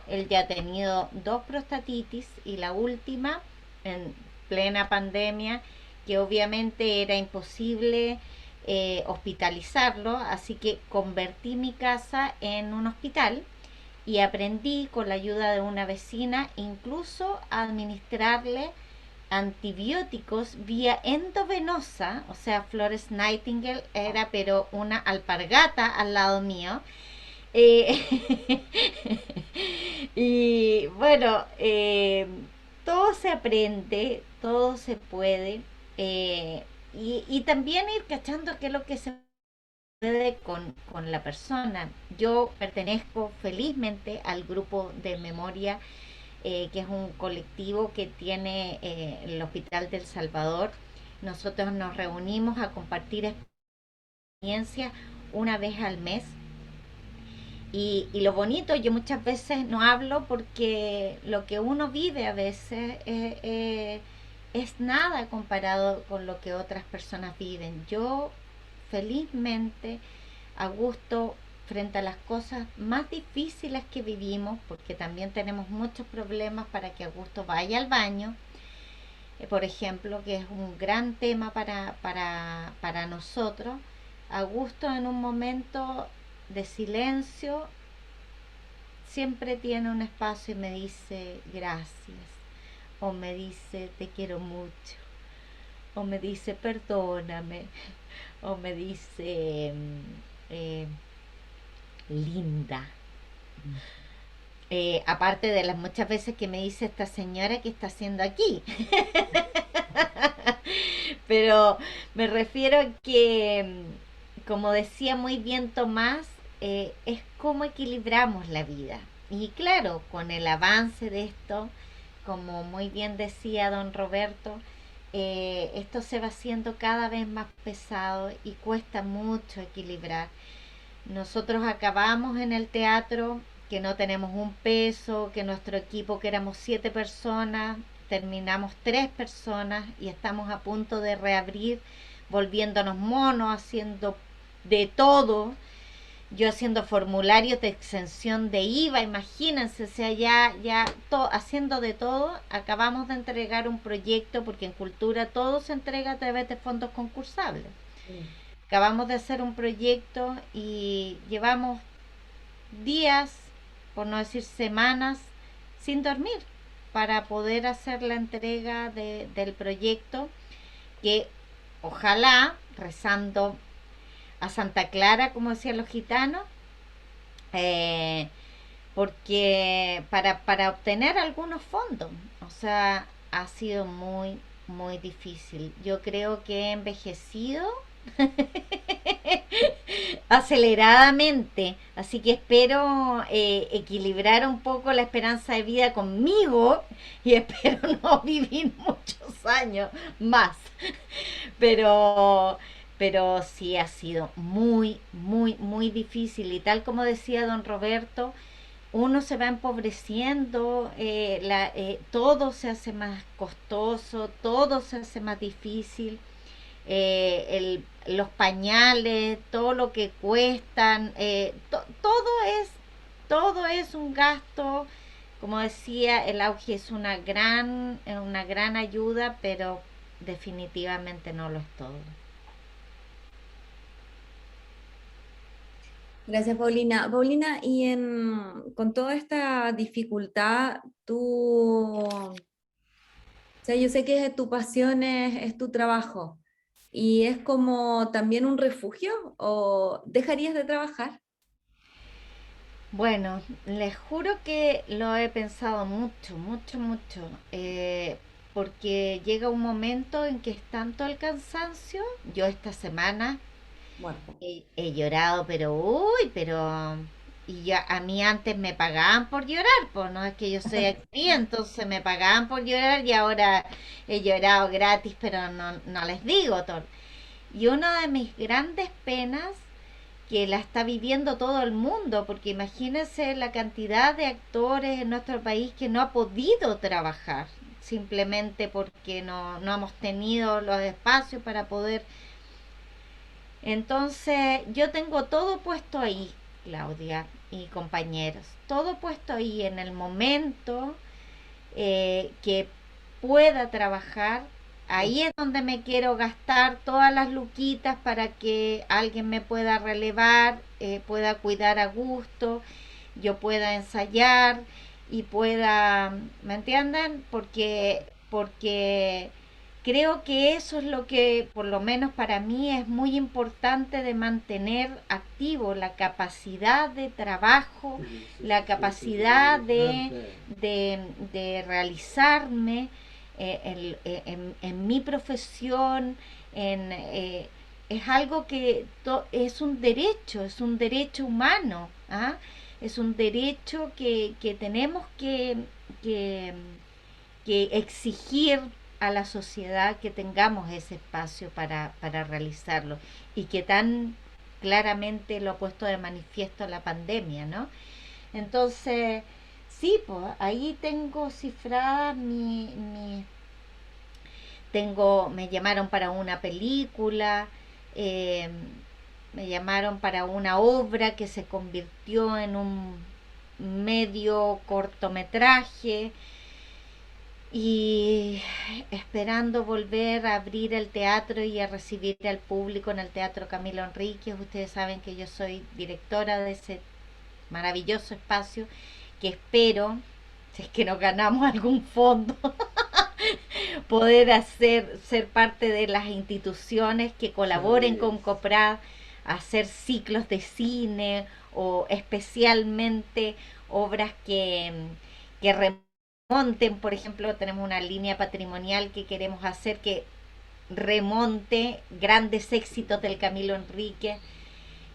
Él ya ha tenido 2 prostatitis y la última en plena pandemia, que obviamente era imposible hospitalizarlo, así que convertí mi casa en un hospital y aprendí con la ayuda de una vecina incluso a administrarle antibióticos vía endovenosa, o sea, Flores Nightingale era pero una alpargata al lado mío. Eh, y bueno, todo se aprende, todo se puede, y también ir cachando qué es lo que se puede con la persona. Yo pertenezco felizmente al grupo de memoria, que es un colectivo que tiene el Hospital del Salvador. Nosotros nos reunimos a compartir experiencias una vez al mes. Y lo bonito, yo muchas veces no hablo porque lo que uno vive a veces es nada comparado con lo que otras personas viven. Yo felizmente, a gusto, frente a las cosas más difíciles que vivimos, porque también tenemos muchos problemas para que Augusto vaya al baño, por ejemplo, que es un gran tema para nosotros. Augusto en un momento de silencio siempre tiene un espacio y me dice gracias, o me dice te quiero mucho, o me dice perdóname, o me dice linda. Aparte de las muchas veces que me dice esta señora que está haciendo aquí. Pero me refiero a que, como decía muy bien Tomás, es cómo equilibramos la vida. Y claro, con el avance de esto, como muy bien decía don Roberto, esto se va haciendo cada vez más pesado y cuesta mucho equilibrar. Nosotros acabamos en el teatro que no tenemos un peso, que nuestro equipo, que éramos 7 personas, terminamos 3 personas y estamos a punto de reabrir, volviéndonos monos, haciendo de todo. Yo haciendo formularios de exención de IVA, imagínense, o sea, haciendo de todo. Acabamos de entregar un proyecto, porque en cultura todo se entrega a través de fondos concursables. Acabamos de hacer un proyecto y llevamos días, por no decir semanas, sin dormir para poder hacer la entrega del proyecto, que ojalá, rezando a Santa Clara, como decían los gitanos, eh, porque para obtener algunos fondos, o sea, ha sido muy, muy difícil. Yo creo que he envejecido aceleradamente, así que espero equilibrar un poco la esperanza de vida conmigo y espero no vivir muchos años más, pero pero sí ha sido muy, muy, muy difícil, y tal como decía don Roberto, uno se va empobreciendo, todo se hace más costoso, todo se hace más difícil, los pañales, todo lo que cuestan, todo es un gasto. Como decía, el auge es una gran ayuda, pero definitivamente no lo es todo. Gracias, Paulina. Paulina, con toda esta dificultad, o sea, yo sé que tu pasión es tu trabajo y es como también un refugio, ¿o dejarías de trabajar? Bueno, les juro que lo he pensado mucho, mucho, mucho, porque llega un momento en que es tanto el cansancio. Yo esta semana Muerto. he llorado, pero uy, pero y ya a mí antes me pagaban por llorar, pues no es que yo soy actriz, entonces me pagaban por llorar y ahora he llorado gratis, pero no les digo todo. Y una de mis grandes penas, que la está viviendo todo el mundo, porque imagínense la cantidad de actores en nuestro país que no ha podido trabajar, simplemente porque no hemos tenido los espacios para poder. Entonces yo tengo todo puesto ahí, Claudia y compañeros, todo puesto ahí en el momento que pueda trabajar. Ahí es donde me quiero gastar todas las luquitas para que alguien me pueda relevar, pueda cuidar a gusto, yo pueda ensayar y pueda, ¿me entienden? Porque creo que eso es lo que, por lo menos para mí, es muy importante de mantener activo: la capacidad de trabajo, la capacidad de realizarme en mi profesión, es algo que es un derecho humano, ¿ah? Es un derecho que tenemos que, que exigir a la sociedad, que tengamos ese espacio para realizarlo, y que tan claramente lo ha puesto de manifiesto la pandemia, ¿no? Entonces, sí, pues ahí tengo cifrada me llamaron para una película, eh, me llamaron para una obra que se convirtió en un medio cortometraje, y esperando volver a abrir el teatro y a recibir al público en el Teatro Camilo Enríquez. Ustedes saben que yo soy directora de ese maravilloso espacio, que espero, si es que nos ganamos algún fondo, poder ser parte de las instituciones que colaboren con COPRAD hacer ciclos de cine o especialmente obras que remonten, por ejemplo, tenemos una línea patrimonial que queremos hacer que remonte grandes éxitos del Camilo Enríquez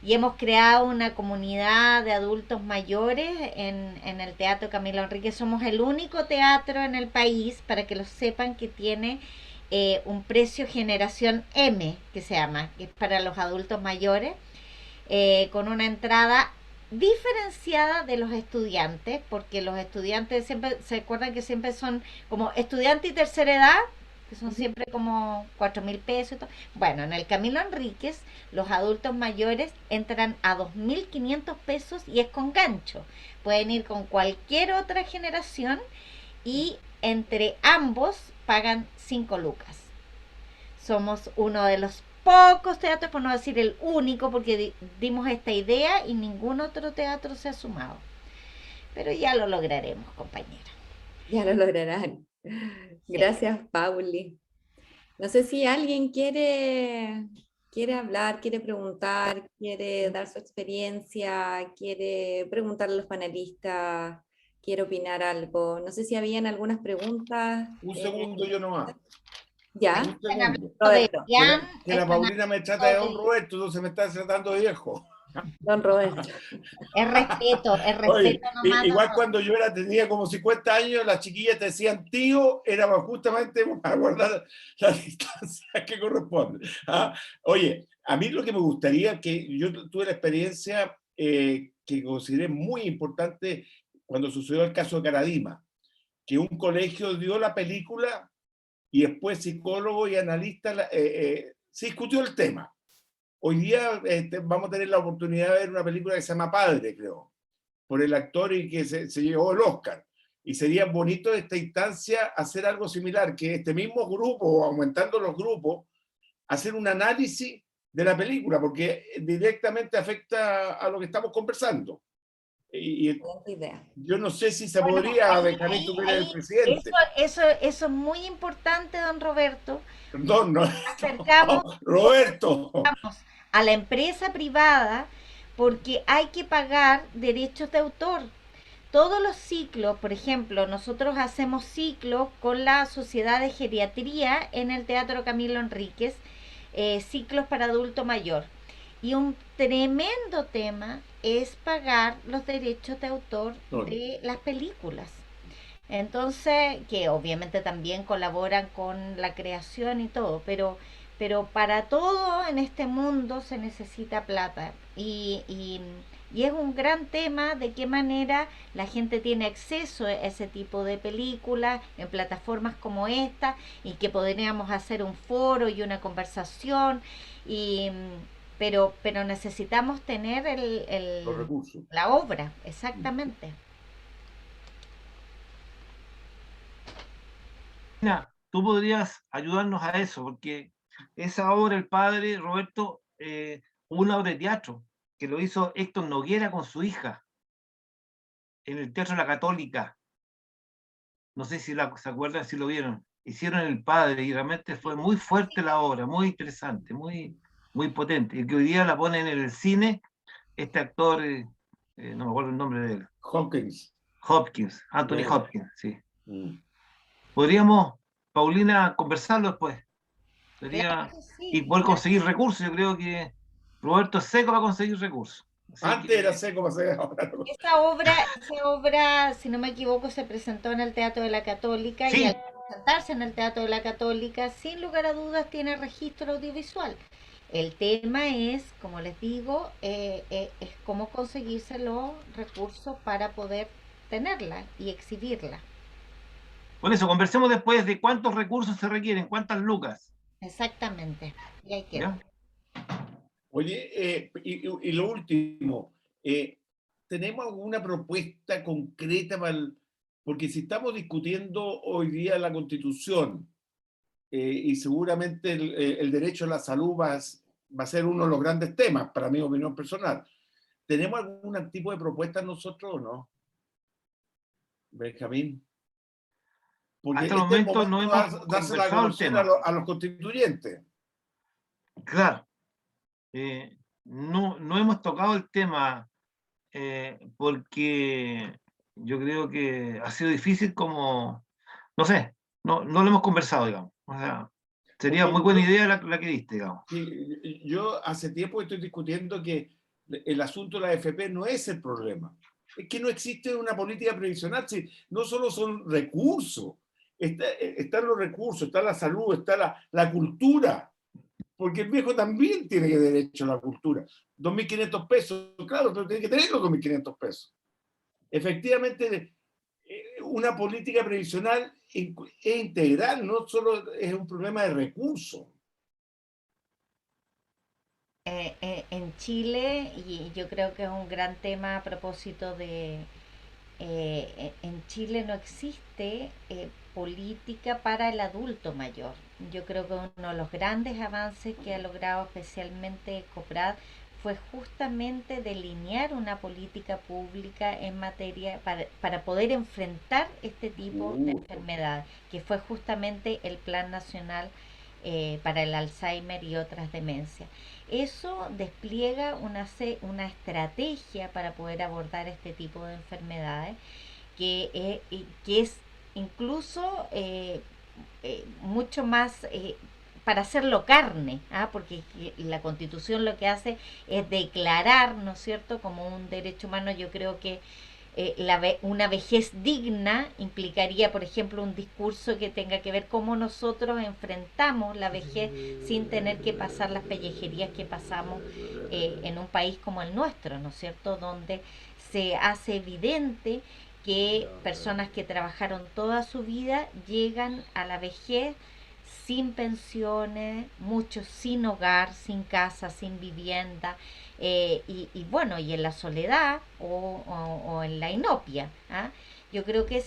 y hemos creado una comunidad de adultos mayores en el Teatro Camilo Enríquez. Somos el único teatro en el país, para que lo sepan, que tiene un precio generación M, que se llama, que es para los adultos mayores, con una entrada diferenciada de los estudiantes, porque los estudiantes siempre, se acuerdan que siempre son como estudiante y tercera edad, que son siempre como 4.000 pesos y todo. Bueno, en el Camilo Enríquez los adultos mayores entran a 2.500 pesos y es con gancho. Pueden ir con cualquier otra generación y entre ambos pagan 5 lucas. Somos uno de los pocos teatros, por no decir el único, porque dimos esta idea y ningún otro teatro se ha sumado. Pero ya lo lograremos, compañera. Ya lo lograrán. Gracias, Pauli. No sé si alguien quiere hablar, quiere preguntar, quiere dar su experiencia, quiere preguntarle a los panelistas, quiere opinar algo. No sé si habían algunas preguntas. Un segundo yo nomás. ¿Ya? Un segundo. Roberto. Que la Paulina me trata de don Roberto, entonces me está tratando de viejo. Don Roberto. Es respeto Oye, nomás. igual cuando yo tenía como 50 años, las chiquillas te decían tío, era justamente para guardar la distancia que corresponde. ¿Ah? Oye, a mí lo que me gustaría, que yo tuve la experiencia que consideré muy importante cuando sucedió el caso de Caradima, que un colegio dio la película y después psicólogo y analista se discutió el tema. Hoy día vamos a tener la oportunidad de ver una película que se llama Padre, creo, por el actor y que se llevó el Oscar. Y sería bonito en esta instancia hacer algo similar, que este mismo grupo, aumentando los grupos, hacer un análisis de la película, porque directamente afecta a lo que estamos conversando. Y yo no sé si se podría dejar esto ver el presidente. Eso es muy importante, don Roberto. Perdón, no. Acercamos, no, Roberto. A la empresa privada, porque hay que pagar derechos de autor. Todos los ciclos, por ejemplo, nosotros hacemos ciclos con la Sociedad de Geriatría en el Teatro Camilo Enríquez, ciclos para adulto mayor. Y un tremendo tema es pagar los derechos de autor de las películas. Entonces, que obviamente también colaboran con la creación y todo, pero para todo en este mundo se necesita plata. Y es un gran tema de qué manera la gente tiene acceso a ese tipo de películas en plataformas como esta, y que podríamos hacer un foro y una conversación, pero necesitamos tener los recursos, la obra, exactamente. Tú podrías ayudarnos a eso, porque esa obra, el padre Roberto, una obra de teatro que lo hizo Héctor Noguera con su hija en el Teatro de la Católica. No sé si se acuerdan, si lo vieron. Hicieron el padre y realmente fue muy fuerte la obra, muy interesante, muy potente. Y que hoy día la ponen en el cine este actor, no me acuerdo el nombre de él. Hopkins, Anthony Hopkins, sí. Podríamos, Paulina, conversarlo después. Sería, y poder conseguir recursos. Yo creo que Roberto es seco para conseguir recursos. Antes era seco para hacer ahora. Esa obra, si no me equivoco, se presentó en el Teatro de la Católica, y al presentarse en el Teatro de la Católica, sin lugar a dudas, tiene registro audiovisual. El tema es, como les digo, es cómo conseguirse los recursos para poder tenerla y exhibirla. Por eso, conversemos después de cuántos recursos se requieren, cuántas lucas. Exactamente. Y ahí queda. Oye, y lo último, ¿tenemos alguna propuesta concreta porque si estamos discutiendo hoy día la Constitución y seguramente el derecho a la salud va a ser uno de los grandes temas, para mi opinión personal, ¿tenemos algún tipo de propuesta nosotros o no? Benjamín. Porque hasta el momento no hemos dársela a conocer a los constituyentes. Claro. no hemos tocado el tema porque yo creo que ha sido difícil como, no sé, no lo hemos conversado, digamos. O sea, sería muy buena idea la que diste, digamos. Sí, yo hace tiempo estoy discutiendo que el asunto de la AFP no es el problema. Es que no existe una política previsional, si no solo son recursos, están los recursos, está la salud, está la cultura, porque el viejo también tiene derecho a la cultura. 2.500 pesos, claro, pero tiene que tener los 2.500 pesos. Efectivamente, una política previsional es integral, no solo es un problema de recursos. En Chile, y yo creo que es un gran tema a propósito de, en Chile no existe política para el adulto mayor. Yo creo que uno de los grandes avances que ha logrado especialmente COPRAD fue justamente delinear una política pública en materia para poder enfrentar este tipo de enfermedad, que fue justamente el Plan Nacional para el Alzheimer y otras demencias. Eso despliega una estrategia para poder abordar este tipo de enfermedades que es incluso mucho más para hacerlo carne, porque la Constitución lo que hace es declarar, ¿no es cierto?, como un derecho humano. Yo creo que una vejez digna implicaría, por ejemplo, un discurso que tenga que ver cómo nosotros enfrentamos la vejez sin tener que pasar las pellejerías que pasamos en un país como el nuestro, ¿no es cierto?, donde se hace evidente que personas que trabajaron toda su vida llegan a la vejez sin pensiones, muchos sin hogar, sin casa, sin vivienda, y bueno, y en la soledad o en la inopia. Yo creo que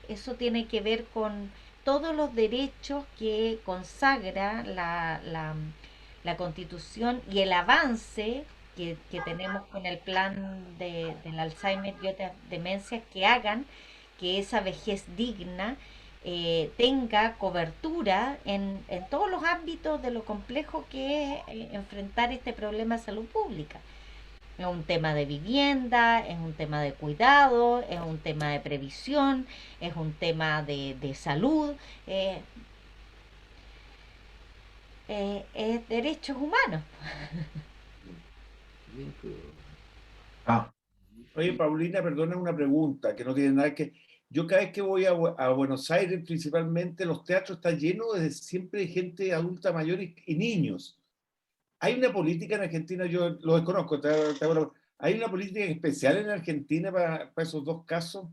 eso tiene que ver con todos los derechos que consagra la Constitución y el avance que tenemos con el plan del Alzheimer y otras demencias que hagan que esa vejez digna tenga cobertura en todos los ámbitos de lo complejo que es enfrentar este problema de salud pública. Es un tema de vivienda, es un tema de cuidado, es un tema de previsión, es un tema de salud, es derechos humanos. Oye, Paulina, perdona una pregunta que no tiene nada que... Yo cada vez que voy a Buenos Aires, principalmente, los teatros están llenos de siempre gente adulta mayor y niños. ¿Hay una política en Argentina? Yo lo desconozco. ¿Hay una política especial en Argentina para esos dos casos?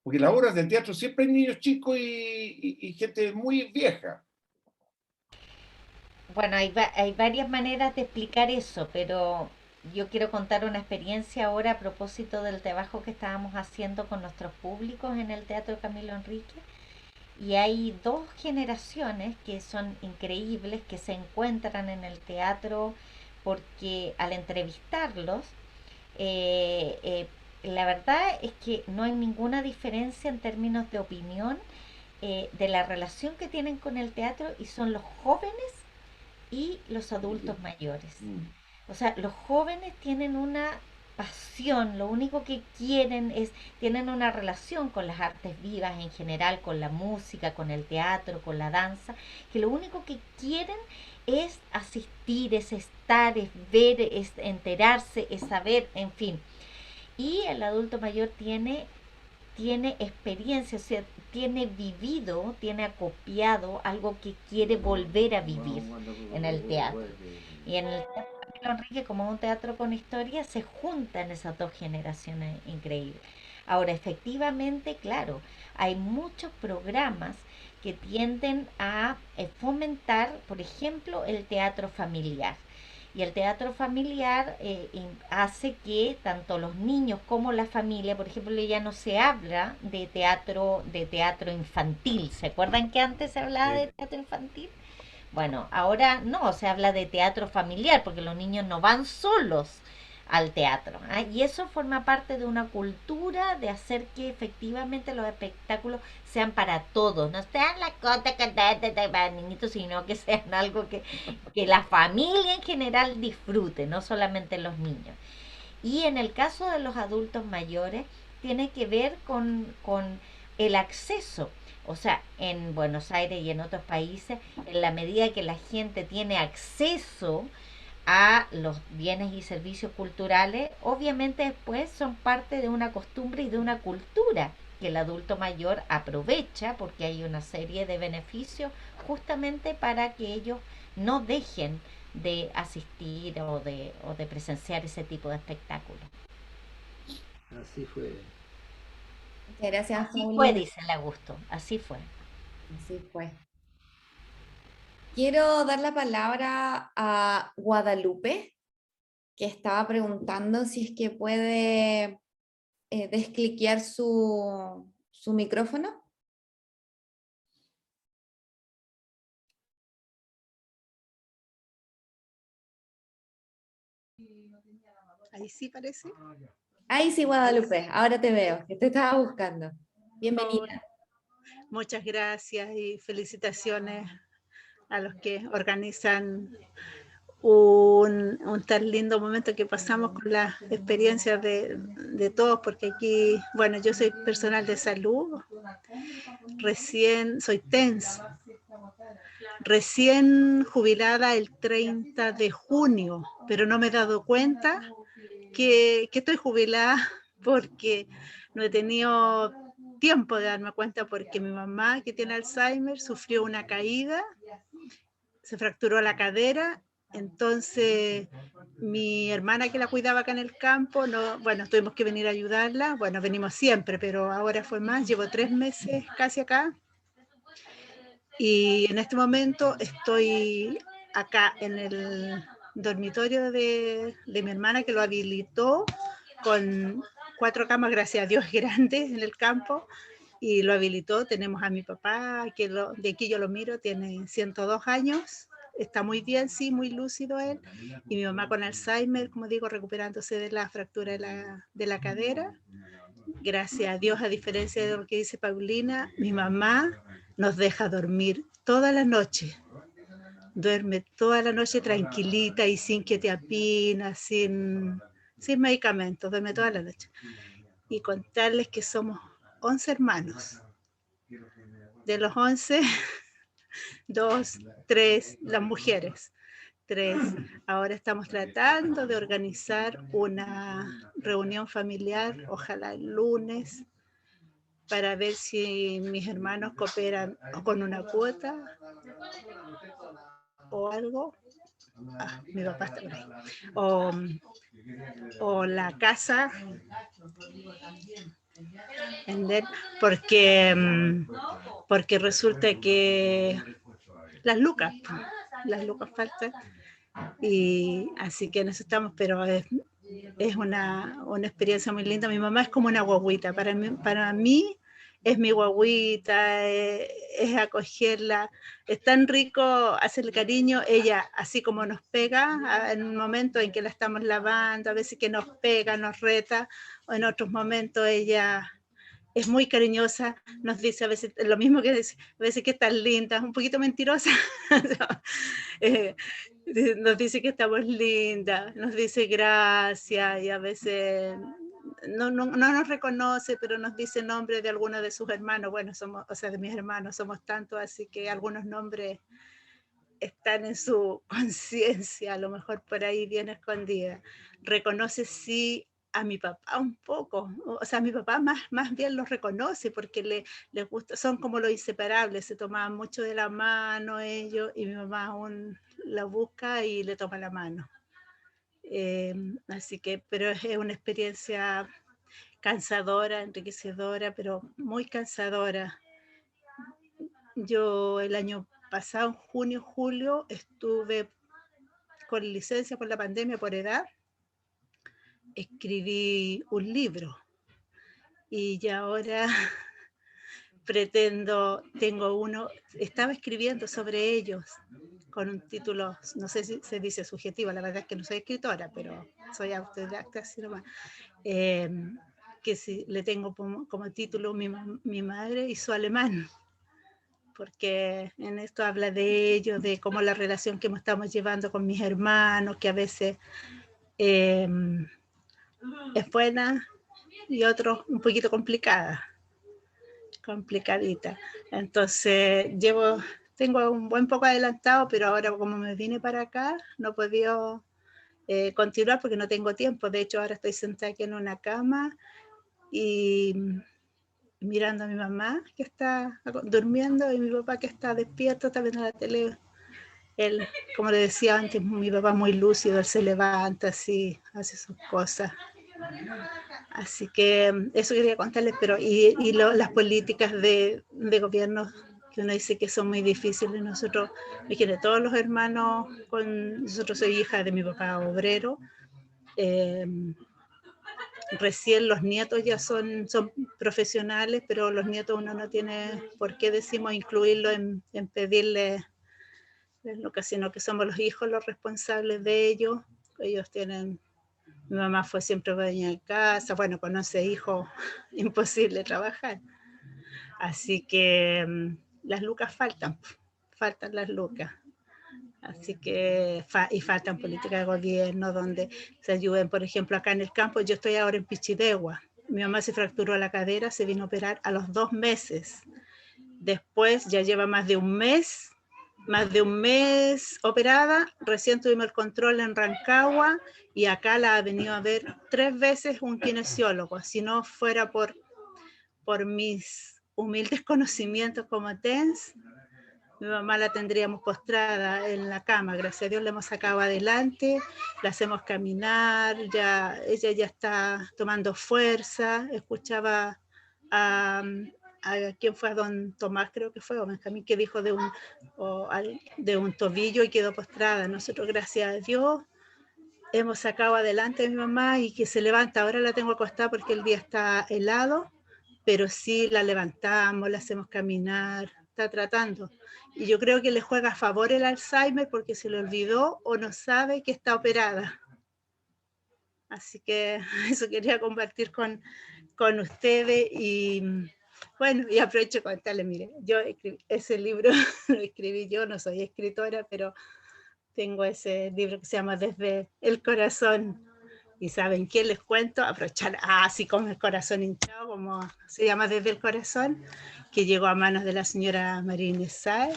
Porque las obras de teatro siempre hay niños chicos y gente muy vieja. Bueno, hay varias maneras de explicar eso, pero yo quiero contar una experiencia ahora a propósito del trabajo que estábamos haciendo con nuestros públicos en el Teatro Camilo Enrique. Y hay dos generaciones que son increíbles, que se encuentran en el teatro porque al entrevistarlos, la verdad es que no hay ninguna diferencia en términos de opinión de la relación que tienen con el teatro, y son los jóvenes y los adultos mayores. O sea, los jóvenes tienen una pasión, lo único que quieren tienen una relación con las artes vivas en general, con la música, con el teatro, con la danza, que lo único que quieren es asistir, es estar, es ver, es enterarse, es saber, en fin. Y el adulto mayor tiene experiencia, o sea, tiene vivido, tiene acopiado algo que quiere volver a vivir en el teatro. Y en el Teatro Camilo Enrique, como es un teatro con historia, se juntan esas dos generaciones increíbles. Ahora, efectivamente, claro, hay muchos programas que tienden a fomentar, por ejemplo, el teatro familiar. Y el teatro familiar hace que tanto los niños como la familia, por ejemplo, ya no se habla de teatro infantil. ¿Se acuerdan que antes se hablaba de teatro infantil? Bueno, ahora no, se habla de teatro familiar, porque los niños no van solos al teatro. Y eso forma parte de una cultura de hacer que efectivamente los espectáculos sean para todos, no sean la cosa que para niñitos, sino que sean algo que la familia en general disfrute, no solamente los niños. Y en el caso de los adultos mayores, tiene que ver con el acceso. O sea, en Buenos Aires y en otros países, en la medida que la gente tiene acceso a los bienes y servicios culturales, obviamente después son parte de una costumbre y de una cultura que el adulto mayor aprovecha porque hay una serie de beneficios justamente para que ellos no dejen de asistir o de presenciar ese tipo de espectáculos. Así fue. Muchas gracias, Así fue, Paulina. dice el Augusto, así fue. Así fue. Quiero dar la palabra a Guadalupe, que estaba preguntando si es que puede descliquear su micrófono. Ahí sí parece. Ahí sí, Guadalupe, ahora te veo, que te estaba buscando. Bienvenida. Muchas gracias y felicitaciones a los que organizan un tan lindo momento que pasamos con las experiencias de todos, porque aquí, bueno, yo soy personal de salud, soy TENS, recién jubilada el 30 de junio, pero no me he dado cuenta que estoy jubilada porque no he tenido tiempo de darme cuenta, porque mi mamá, que tiene Alzheimer, sufrió una caída, se fracturó la cadera. Entonces mi hermana, que la cuidaba acá en el campo, bueno, tuvimos que venir a ayudarla. Bueno, venimos siempre, pero ahora fue más. Llevo 3 meses casi acá y en este momento estoy acá en el dormitorio de mi hermana, que lo habilitó con 4 camas, gracias a Dios, grandes en el campo, y lo habilitó. Tenemos a mi papá, que de aquí yo lo miro, tiene 102 años, está muy bien, sí, muy lúcido él, y mi mamá con Alzheimer, como digo, recuperándose de la fractura de la cadera. Gracias a Dios, a diferencia de lo que dice Paulina, mi mamá nos deja dormir toda la noche. Duerme toda la noche tranquilita y sin quetiapina, sin medicamentos, duerme toda la noche. Y contarles que somos 11 hermanos. De los 11, 2, 3, las mujeres, 3. Ahora estamos tratando de organizar una reunión familiar, ojalá el lunes, para ver si mis hermanos cooperan con una cuota o algo. Mi papá está por ahí. O la casa, porque resulta que las lucas faltan, y así que nos estamos, pero es una experiencia muy linda. Mi mamá es como una guaguita, para mí es mi guaguita, es acogerla, es tan rico hacerle cariño. Ella, así como nos pega en un momento en que la estamos lavando, a veces que nos pega, nos reta, o en otros momentos ella es muy cariñosa, nos dice a veces lo mismo que dice, a veces que estás linda, un poquito mentirosa. Nos dice que estamos lindas, nos dice gracias, y a veces no nos reconoce, pero nos dice nombres de algunos de sus hermanos. Bueno, de mis hermanos somos tantos, así que algunos nombres están en su conciencia, a lo mejor por ahí bien escondida. Reconoce sí a mi papá un poco, o sea, mi papá más bien los reconoce, porque les gusta, son como los inseparables, se tomaban mucho de la mano ellos, y mi mamá aún la busca y le toma la mano. Así que, pero es una experiencia cansadora, enriquecedora, pero muy cansadora. Yo el año pasado, en junio, julio, estuve con licencia por la pandemia, por edad. Escribí un libro y ya ahora tengo uno, estaba escribiendo sobre ellos con un título, no sé si se dice subjetivo, la verdad es que no soy escritora, pero soy autodidacta, así nomás, que sí, le tengo como título mi madre y su alemán, porque en esto habla de ellos, de cómo la relación que estamos llevando con mis hermanos, que a veces es buena y otros un poquito complicadita. Entonces tengo un buen poco adelantado, pero ahora como me vine para acá, no he podido continuar porque no tengo tiempo. De hecho, ahora estoy sentada aquí en una cama y mirando a mi mamá que está durmiendo y mi papá que está despierto, está viendo la tele. Él, como le decía antes, mi papá es muy lúcido, él se levanta así, hace sus cosas. Así que eso quería contarles, pero las políticas de gobierno que uno dice que son muy difíciles. Nosotros, imagínate, todos los hermanos, nosotros soy hija de mi papá obrero, recién los nietos ya son profesionales, pero los nietos uno no tiene por qué, decimos, incluirlo en pedirles lo que, sino que somos los hijos los responsables de ellos. Ellos tienen, mi mamá fue siempre dueña de casa, bueno, con 11 hijos, imposible trabajar. Así que las lucas faltan las lucas. Así que, y faltan políticas de gobierno donde se ayuden, por ejemplo, acá en el campo, yo estoy ahora en Pichidegua, mi mamá se fracturó la cadera, se vino a operar a los 2 meses. Después ya lleva más de un mes operada, recién tuvimos el control en Rancagua y acá la ha venido a ver 3 veces un kinesiólogo. Si no fuera por mis humildes conocimientos como TENS, mi mamá la tendríamos postrada en la cama. Gracias a Dios la hemos sacado adelante, la hacemos caminar, ella ya está tomando fuerza. Escuchaba a quién fue, a don Tomás, creo que fue, o Benjamín, que dijo de un tobillo y quedó postrada. Nosotros, gracias a Dios, hemos sacado adelante a mi mamá y que se levanta. Ahora la tengo acostada porque el día está helado, pero sí la levantamos, la hacemos caminar, está tratando. Y yo creo que le juega a favor el Alzheimer porque se le olvidó o no sabe que está operada. Así que eso quería compartir con ustedes y bueno, y aprovecho de contarles, mire, yo ese libro lo escribí yo, no soy escritora, pero tengo ese libro que se llama Desde el Corazón. ¿Y saben qué les cuento? Aprovechar, así con el corazón hinchado, como se llama Desde el Corazón, que llegó a manos de la señora María Inés Sáez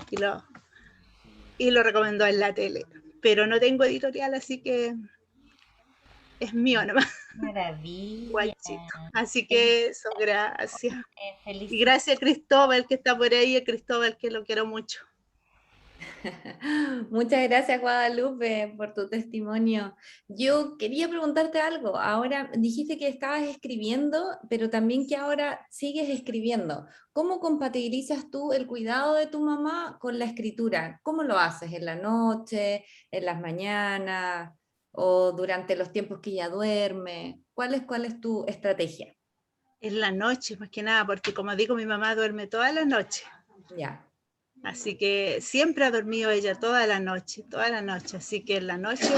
y lo recomendó en la tele. Pero no tengo editorial, así que es mío nomás. Maravilla. Guachito. Así que eso, gracias. Feliz. Y gracias a Cristóbal que está por ahí, a Cristóbal que lo quiero mucho. Muchas gracias, Guadalupe, por tu testimonio. Yo quería preguntarte algo. Ahora dijiste que estabas escribiendo, pero también que ahora sigues escribiendo. ¿Cómo compatibilizas tú el cuidado de tu mamá con la escritura? ¿Cómo lo haces? ¿En la noche, en las mañanas o durante los tiempos que ella duerme? ¿Cuál es tu estrategia? En la noche, más que nada, porque como digo, mi mamá duerme toda la noche. Ya. Así que siempre ha dormido ella toda la noche. Así que en la noche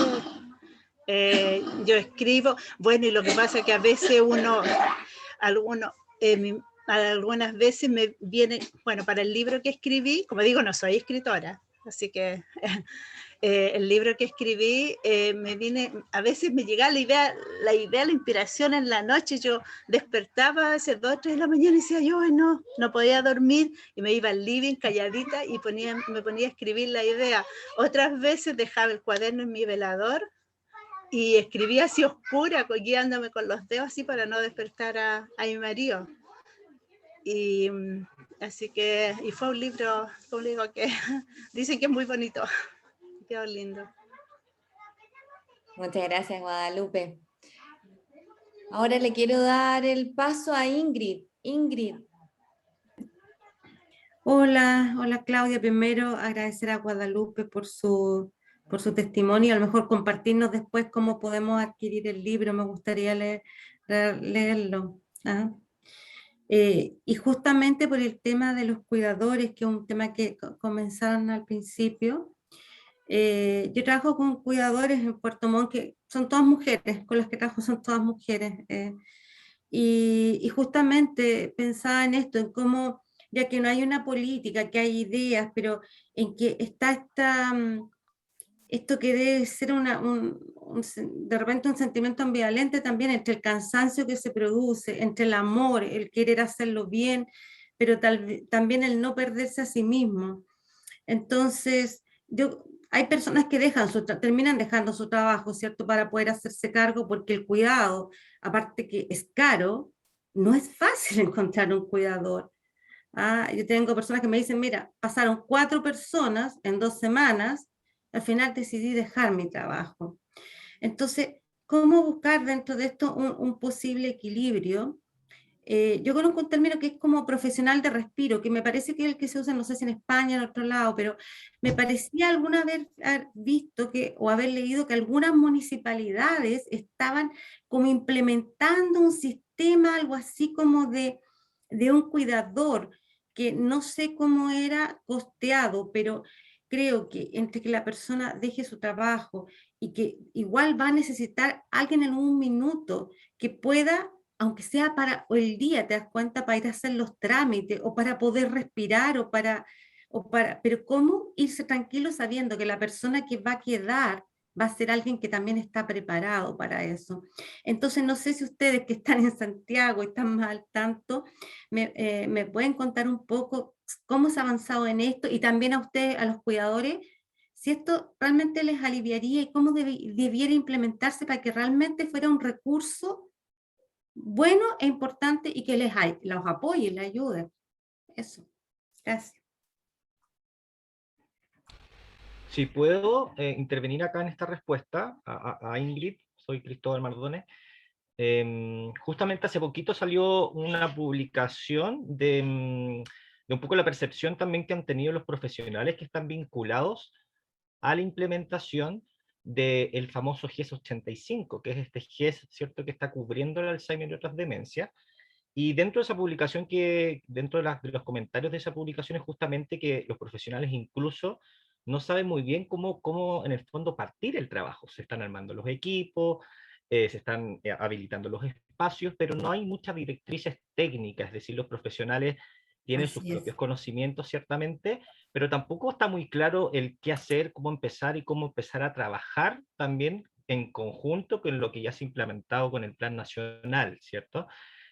yo escribo. Bueno, y lo que pasa es que a veces algunas veces me viene, bueno, para el libro que escribí, como digo, no soy escritora, así que el libro que escribí, a veces me llegaba la idea, la inspiración en la noche. Yo despertaba a veces 2 o 3 de la mañana y decía yo, no podía dormir, y me iba al living calladita y me ponía a escribir la idea. Otras veces dejaba el cuaderno en mi velador y escribía así oscura, guiándome con los dedos así para no despertar a mi marido. Y así que, y fue un libro, como digo, que dicen que es muy bonito. Quedó lindo. Muchas gracias, Guadalupe. Ahora le quiero dar el paso a Ingrid. Ingrid. Hola Claudia. Primero agradecer a Guadalupe por su testimonio, a lo mejor compartirnos después cómo podemos adquirir el libro, me gustaría leerlo. Y justamente por el tema de los cuidadores, que es un tema que comenzaron al principio, yo trabajo con cuidadores en Puerto Montt, que son todas mujeres, con las que trabajo son todas mujeres. Y justamente pensaba en esto, en cómo, ya que no hay una política, que hay ideas, pero en que está esto que debe ser de repente un sentimiento ambivalente también entre el cansancio que se produce, entre el amor, el querer hacerlo bien, pero también el no perderse a sí mismo. Entonces, hay personas que terminan dejando su trabajo, ¿cierto?, para poder hacerse cargo, porque el cuidado, aparte que es caro, no es fácil encontrar un cuidador. Yo tengo personas que me dicen, mira, pasaron 4 personas en 2 semanas, al final decidí dejar mi trabajo. Entonces, ¿cómo buscar dentro de esto un posible equilibrio? Yo conozco un término que es como profesional de respiro, que me parece que es el que se usa, no sé si en España o en otro lado, pero me parecía alguna vez haber visto o haber leído que algunas municipalidades estaban como implementando un sistema, algo así como de un cuidador, que no sé cómo era costeado, pero creo que entre que la persona deje su trabajo y que igual va a necesitar alguien en un minuto que pueda, aunque sea para el día, te das cuenta, para ir a hacer los trámites o para poder respirar pero cómo irse tranquilo sabiendo que la persona que va a quedar va a ser alguien que también está preparado para eso. Entonces, no sé si ustedes que están en Santiago y están más al tanto, me pueden contar un poco cómo se ha avanzado en esto, y también a ustedes, a los cuidadores, si esto realmente les aliviaría y cómo debiera implementarse para que realmente fuera un recurso bueno e importante y que los apoye, les ayude. Eso. Gracias. Si puedo intervenir acá en esta respuesta a Ingrid, soy Cristóbal Mardones. Justamente hace poquito salió una publicación de un poco la percepción también que han tenido los profesionales que están vinculados a la implementación del famoso GES 85, que es este GES, ¿cierto?, que está cubriendo el Alzheimer y otras demencias. Y dentro de esa publicación, dentro de los comentarios de esa publicación, es justamente que los profesionales incluso no saben muy bien cómo en el fondo partir el trabajo. Se están armando los equipos, se están habilitando los espacios, pero no hay muchas directrices técnicas, es decir, los profesionales tienen sus propios conocimientos ciertamente, pero tampoco está muy claro el qué hacer, cómo empezar y cómo empezar a trabajar también en conjunto con lo que ya se ha implementado con el Plan Nacional, ¿cierto?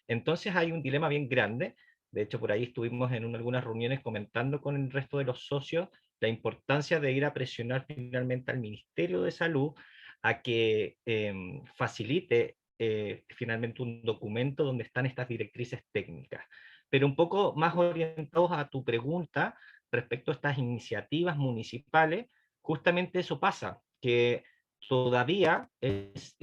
Entonces hay un dilema bien grande. De hecho, por ahí estuvimos en algunas reuniones comentando con el resto de los socios la importancia de ir a presionar finalmente al Ministerio de Salud a que facilite finalmente un documento donde están estas directrices técnicas. Pero un poco más orientados a tu pregunta respecto a estas iniciativas municipales, justamente eso pasa, que todavía es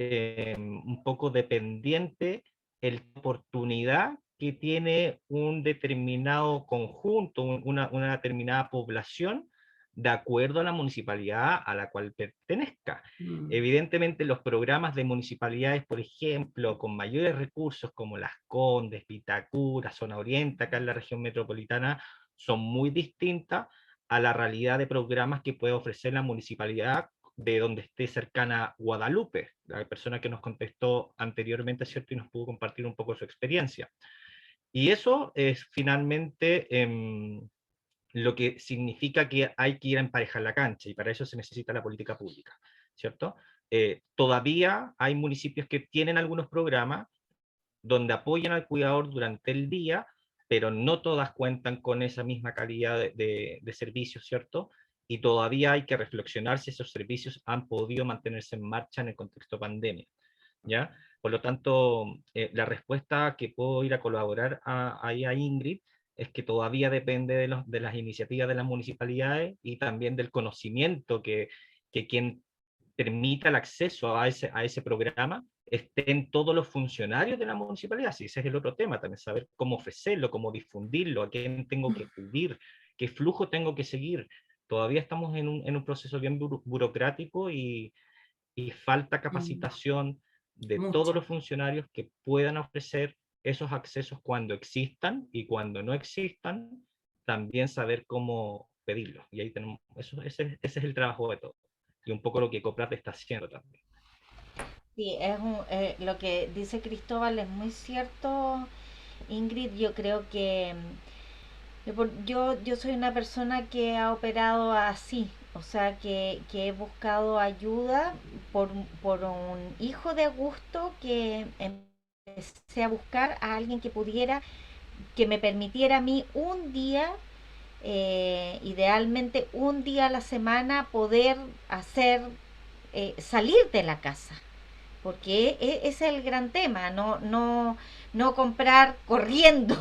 un poco dependiente la oportunidad que tiene un determinado conjunto, una determinada población, de acuerdo a la municipalidad a la cual pertenezca. Evidentemente los programas de municipalidades, por ejemplo, con mayores recursos como Las Condes, Vitacura, Zona Oriente, acá en la región metropolitana, son muy distintas a la realidad de programas que puede ofrecer la municipalidad de donde esté cercana Guadalupe, la persona que nos contestó anteriormente, ¿cierto? Y nos pudo compartir un poco su experiencia. Y eso es finalmente lo que significa que hay que ir a emparejar la cancha, y para eso se necesita la política pública, ¿cierto? Todavía hay municipios que tienen algunos programas donde apoyan al cuidador durante el día, pero no todas cuentan con esa misma calidad de servicios, ¿cierto? Y todavía hay que reflexionar si esos servicios han podido mantenerse en marcha en el contexto pandemia, ¿ya? Por lo tanto, la respuesta que puedo ir a colaborar ahí a Ingrid es que todavía depende de las iniciativas de las municipalidades y también del conocimiento que quien permita el acceso a ese programa estén todos los funcionarios de la municipalidad. Sí, ese es el otro tema, también saber cómo ofrecerlo, cómo difundirlo, a quién tengo que acudir, qué flujo tengo que seguir. Todavía estamos en un proceso bien burocrático y falta capacitación de todos los funcionarios que puedan ofrecer esos accesos cuando existan y cuando no existan, también saber cómo pedirlos. Y ahí tenemos, ese es el trabajo de todos. Y un poco lo que Coprat está haciendo también. Sí, lo que dice Cristóbal es muy cierto, Ingrid. Yo creo que yo soy una persona que ha operado así, o sea, que he buscado ayuda por un hijo de Augusto, que empecé a buscar a alguien que pudiera, que me permitiera a mí un día, idealmente un día a la semana, poder salir de la casa, porque ese es el gran tema, no comprar corriendo,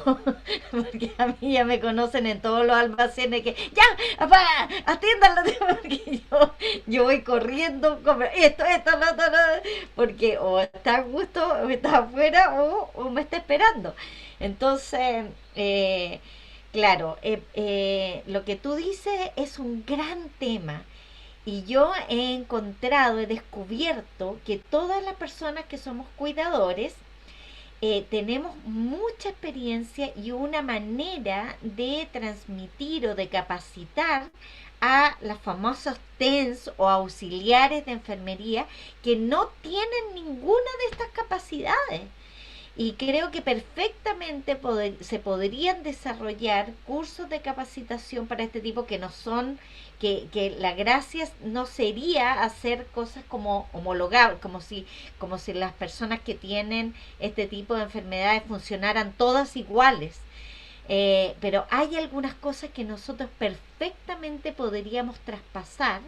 porque a mí ya me conocen en todos los almacenes que, ya, papá, atiéndanlo, porque yo voy corriendo, compro esto, lo, porque o está a gusto, o está afuera, o me está esperando. Entonces, claro, lo que tú dices es un gran tema. Y yo he descubierto que todas las personas que somos cuidadores tenemos mucha experiencia y una manera de transmitir o de capacitar a las famosas TENS o auxiliares de enfermería que no tienen ninguna de estas capacidades. Y creo que perfectamente se podrían desarrollar cursos de capacitación para este tipo, que no son, que la gracia no sería hacer cosas como homologar, como si las personas que tienen este tipo de enfermedades funcionaran todas iguales. Pero hay algunas cosas que nosotros perfectamente podríamos traspasar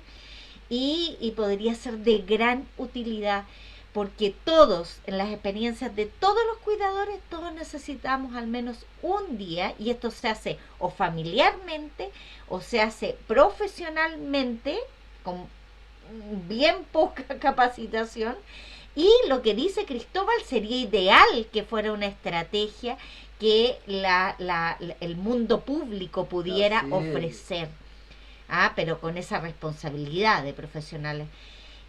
y podría ser de gran utilidad, porque todos, en las experiencias de todos los cuidadores, todos necesitamos al menos un día, y esto se hace o familiarmente o se hace profesionalmente, con bien poca capacitación. Y lo que dice Cristóbal, sería ideal que fuera una estrategia que el mundo público pudiera ofrecer, pero con esa responsabilidad de profesionales.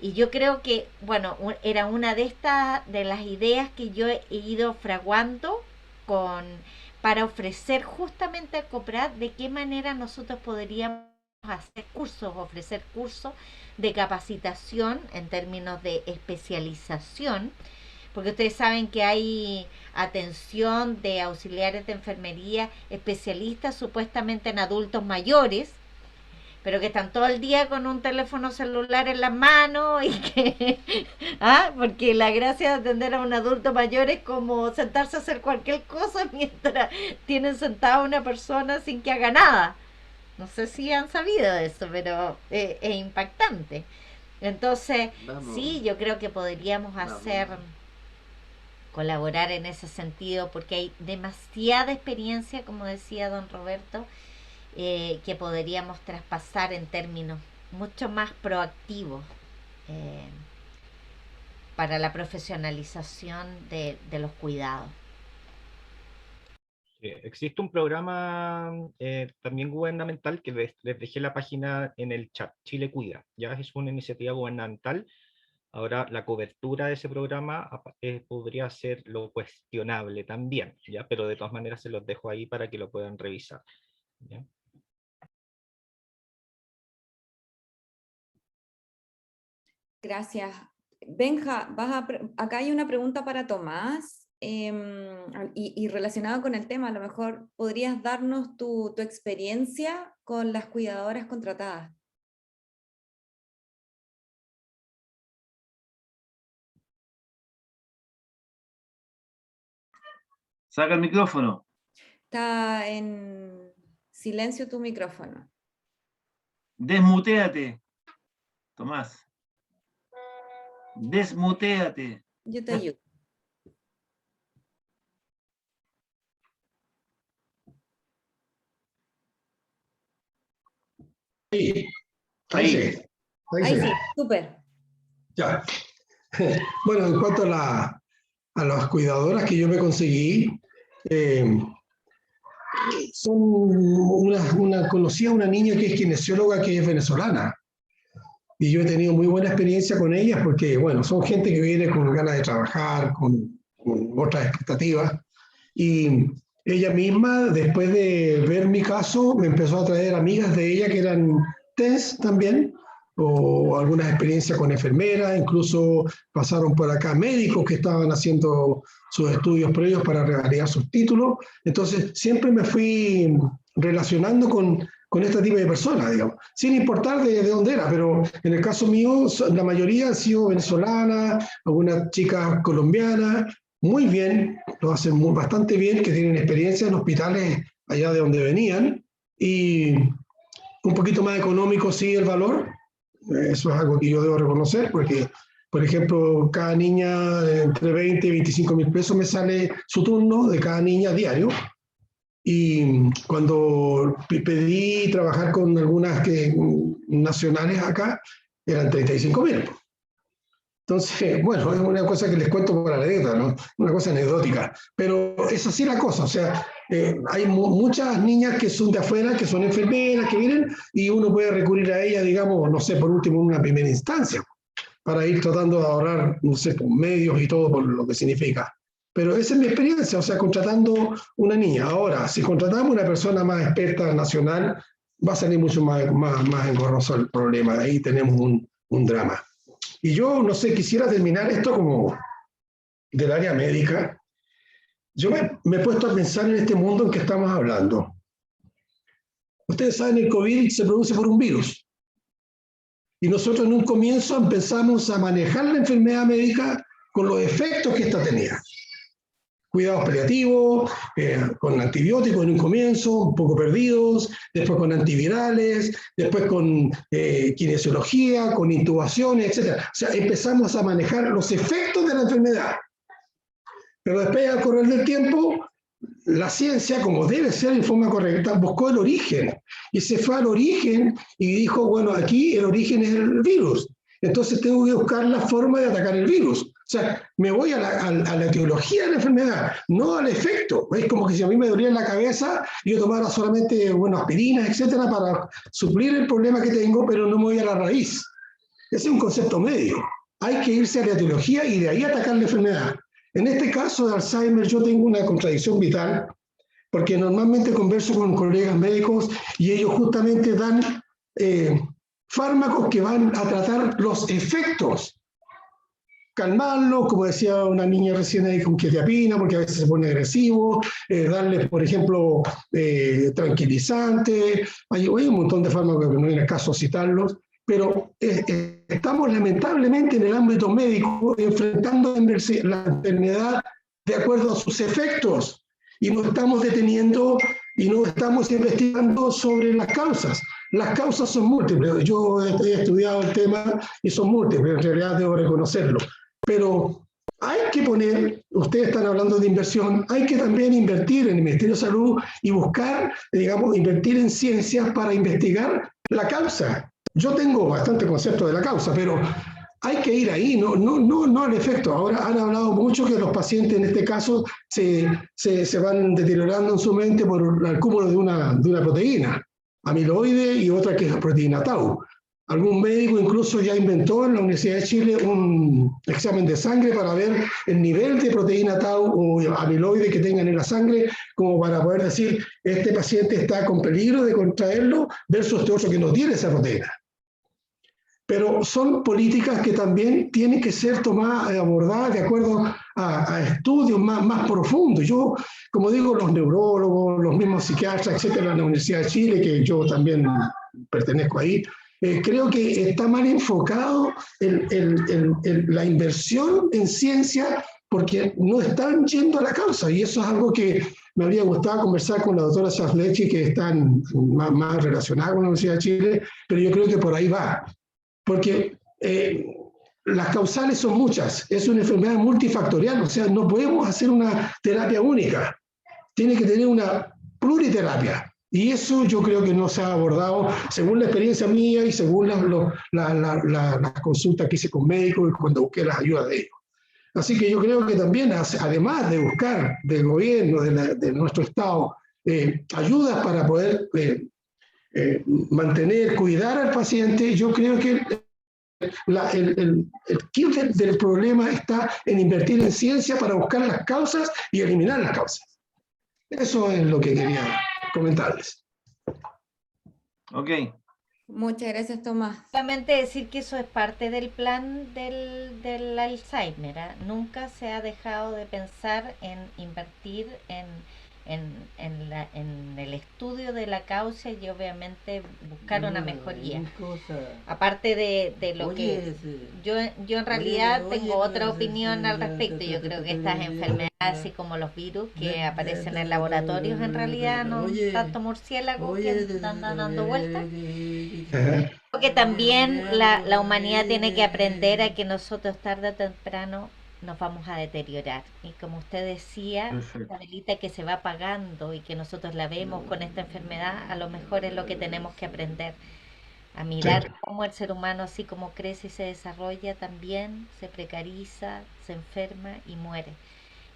Y yo creo que, bueno, era una de las ideas que yo he ido fraguando para ofrecer justamente a Coprat de qué manera nosotros podríamos ofrecer cursos de capacitación en términos de especialización, porque ustedes saben que hay atención de auxiliares de enfermería especialistas supuestamente en adultos mayores, pero que están todo el día con un teléfono celular en las manos y que, porque la gracia de atender a un adulto mayor es como sentarse a hacer cualquier cosa mientras tienen sentada a una persona sin que haga nada. No sé si han sabido de eso, pero es impactante. Entonces, sí, yo creo que podríamos colaborar en ese sentido, porque hay demasiada experiencia, como decía don Roberto, que podríamos traspasar en términos mucho más proactivos para la profesionalización de los cuidados. Existe un programa también gubernamental que les dejé la página en el chat, Chile Cuida. Ya es una iniciativa gubernamental. Ahora, la cobertura de ese programa podría ser lo cuestionable también, ¿ya? Pero de todas maneras se los dejo ahí para que lo puedan revisar, ¿ya? Gracias. Benja, acá hay una pregunta para Tomás, y relacionado con el tema, a lo mejor podrías darnos tu experiencia con las cuidadoras contratadas. Saca el micrófono. Está en silencio tu micrófono. Desmutéate, Tomás. Desmutéate. Yo te ayudo. Sí. Ahí sí, súper. Ya. Bueno, en cuanto a las cuidadoras que yo me conseguí, conocí a una niña que es kinesióloga, que es venezolana. Y yo he tenido muy buena experiencia con ellas porque, bueno, son gente que viene con ganas de trabajar, con otras expectativas. y ella misma, después de ver mi caso, me empezó a traer amigas de ella que eran TENS también, o algunas experiencias con enfermeras, incluso pasaron por acá médicos que estaban haciendo sus estudios previos para revalidar sus títulos. Entonces, siempre me fui relacionando con este tipo de personas, digamos, sin importar de dónde era, pero en el caso mío, la mayoría han sido venezolanas, algunas chicas colombianas, muy bien, lo hacen bastante bien, que tienen experiencia en hospitales allá de donde venían, y un poquito más económico sí el valor, eso es algo que yo debo reconocer, porque, por ejemplo, cada niña entre 20 y 25 mil pesos me sale su turno de cada niña diario, y cuando pedí trabajar con algunas nacionales acá, eran 35.000. Entonces, bueno, es una cosa que les cuento por la anécdota, ¿no? Una cosa anecdótica, pero es así la cosa, o sea, hay muchas niñas que son de afuera, que son enfermeras, que vienen, y uno puede recurrir a ellas, digamos, no sé, por último, en una primera instancia, para ir tratando de ahorrar, no sé, medios y todo por lo que significa. Pero esa es mi experiencia, o sea, contratando una niña. Ahora, si contratamos una persona más experta nacional, va a salir mucho más engorroso el problema, ahí tenemos un drama. Y yo, no sé, quisiera terminar esto como del área médica. Yo me he puesto a pensar en este mundo en que estamos hablando. Ustedes saben, el COVID se produce por un virus. Y nosotros en un comienzo empezamos a manejar la enfermedad médica con los efectos que esta tenía. Cuidados paliativos, con antibióticos en un comienzo, un poco perdidos, después con antivirales, después con kinesiología, con intubaciones, etc. O sea, empezamos a manejar los efectos de la enfermedad. Pero después, al correr del tiempo, la ciencia, como debe ser en forma correcta, buscó el origen. Y se fue al origen y dijo, bueno, aquí el origen es el virus. Entonces tengo que buscar la forma de atacar el virus. O sea, me voy a la etiología de la enfermedad, no al efecto. Es como que si a mí me dolía la cabeza, yo tomara solamente, bueno, aspirinas, etcétera, para suplir el problema que tengo, pero no me voy a la raíz. Ese es un concepto medio. Hay que irse a la etiología y de ahí atacar la enfermedad. En este caso de Alzheimer yo tengo una contradicción vital, porque normalmente converso con colegas médicos y ellos justamente dan fármacos que van a tratar los efectos, calmarlo, como decía una niña recién ahí con quetiapina, porque a veces se pone agresivo, darle, por ejemplo, tranquilizante, hay un montón de fármacos que no viene el caso citarlos, pero estamos lamentablemente en el ámbito médico enfrentando la enfermedad de acuerdo a sus efectos, y no estamos deteniendo y no estamos investigando sobre las causas. Las causas son múltiples, yo he estudiado el tema y son múltiples, en realidad debo reconocerlo. Pero hay que poner, ustedes están hablando de inversión, hay que también invertir en el Ministerio de Salud y buscar, digamos, invertir en ciencias para investigar la causa. Yo tengo bastante concepto de la causa, pero hay que ir ahí, no al efecto. Ahora han hablado mucho que los pacientes en este caso se van deteriorando en su mente por el cúmulo de una proteína, amiloide y otra que es la proteína tau. Algún médico incluso ya inventó en la Universidad de Chile un examen de sangre para ver el nivel de proteína tau o amiloide que tengan en la sangre, como para poder decir, este paciente está con peligro de contraerlo versus este otro que no tiene esa proteína. Pero son políticas que también tienen que ser tomadas, abordadas de acuerdo a estudios más profundos. Yo, como digo, los neurólogos, los mismos psiquiatras, etcétera, en la Universidad de Chile, que yo también pertenezco ahí, creo que está mal enfocado la inversión en ciencia porque no están yendo a la causa, y eso es algo que me habría gustado conversar con la doctora Saflechi, que están más relacionada con la Universidad de Chile, pero yo creo que por ahí va, porque las causales son muchas, es una enfermedad multifactorial, o sea, no podemos hacer una terapia única, tiene que tener una pluriterapia. Y eso yo creo que no se ha abordado, según la experiencia mía y según las consultas que hice con médicos y cuando busqué las ayudas de ellos. Así que yo creo que también, además de buscar del gobierno, de nuestro Estado, ayudas para poder mantener, cuidar al paciente, yo creo que el kit del problema está en invertir en ciencia para buscar las causas y eliminar las causas. Eso es lo que quería comentarles. Ok. Muchas gracias, Tomás. Solamente decir que eso es parte del plan del Alzheimer, ¿ah? Nunca se ha dejado de pensar en invertir en el estudio de la causa y obviamente buscar una mejoría. Aparte de lo que yo en realidad tengo otra opinión al respecto. Yo creo que estas enfermedades, así como los virus que aparecen en laboratorios, en realidad no son tanto murciélagos que andan dando vueltas. Porque también la humanidad tiene que aprender a que nosotros tarde o temprano nos vamos a deteriorar. Y como usted decía, Perfecto. la velita que se va apagando y que nosotros la vemos con esta enfermedad, a lo mejor es lo que tenemos que aprender. A mirar cómo el ser humano, así como crece y se desarrolla, también se precariza, se enferma y muere.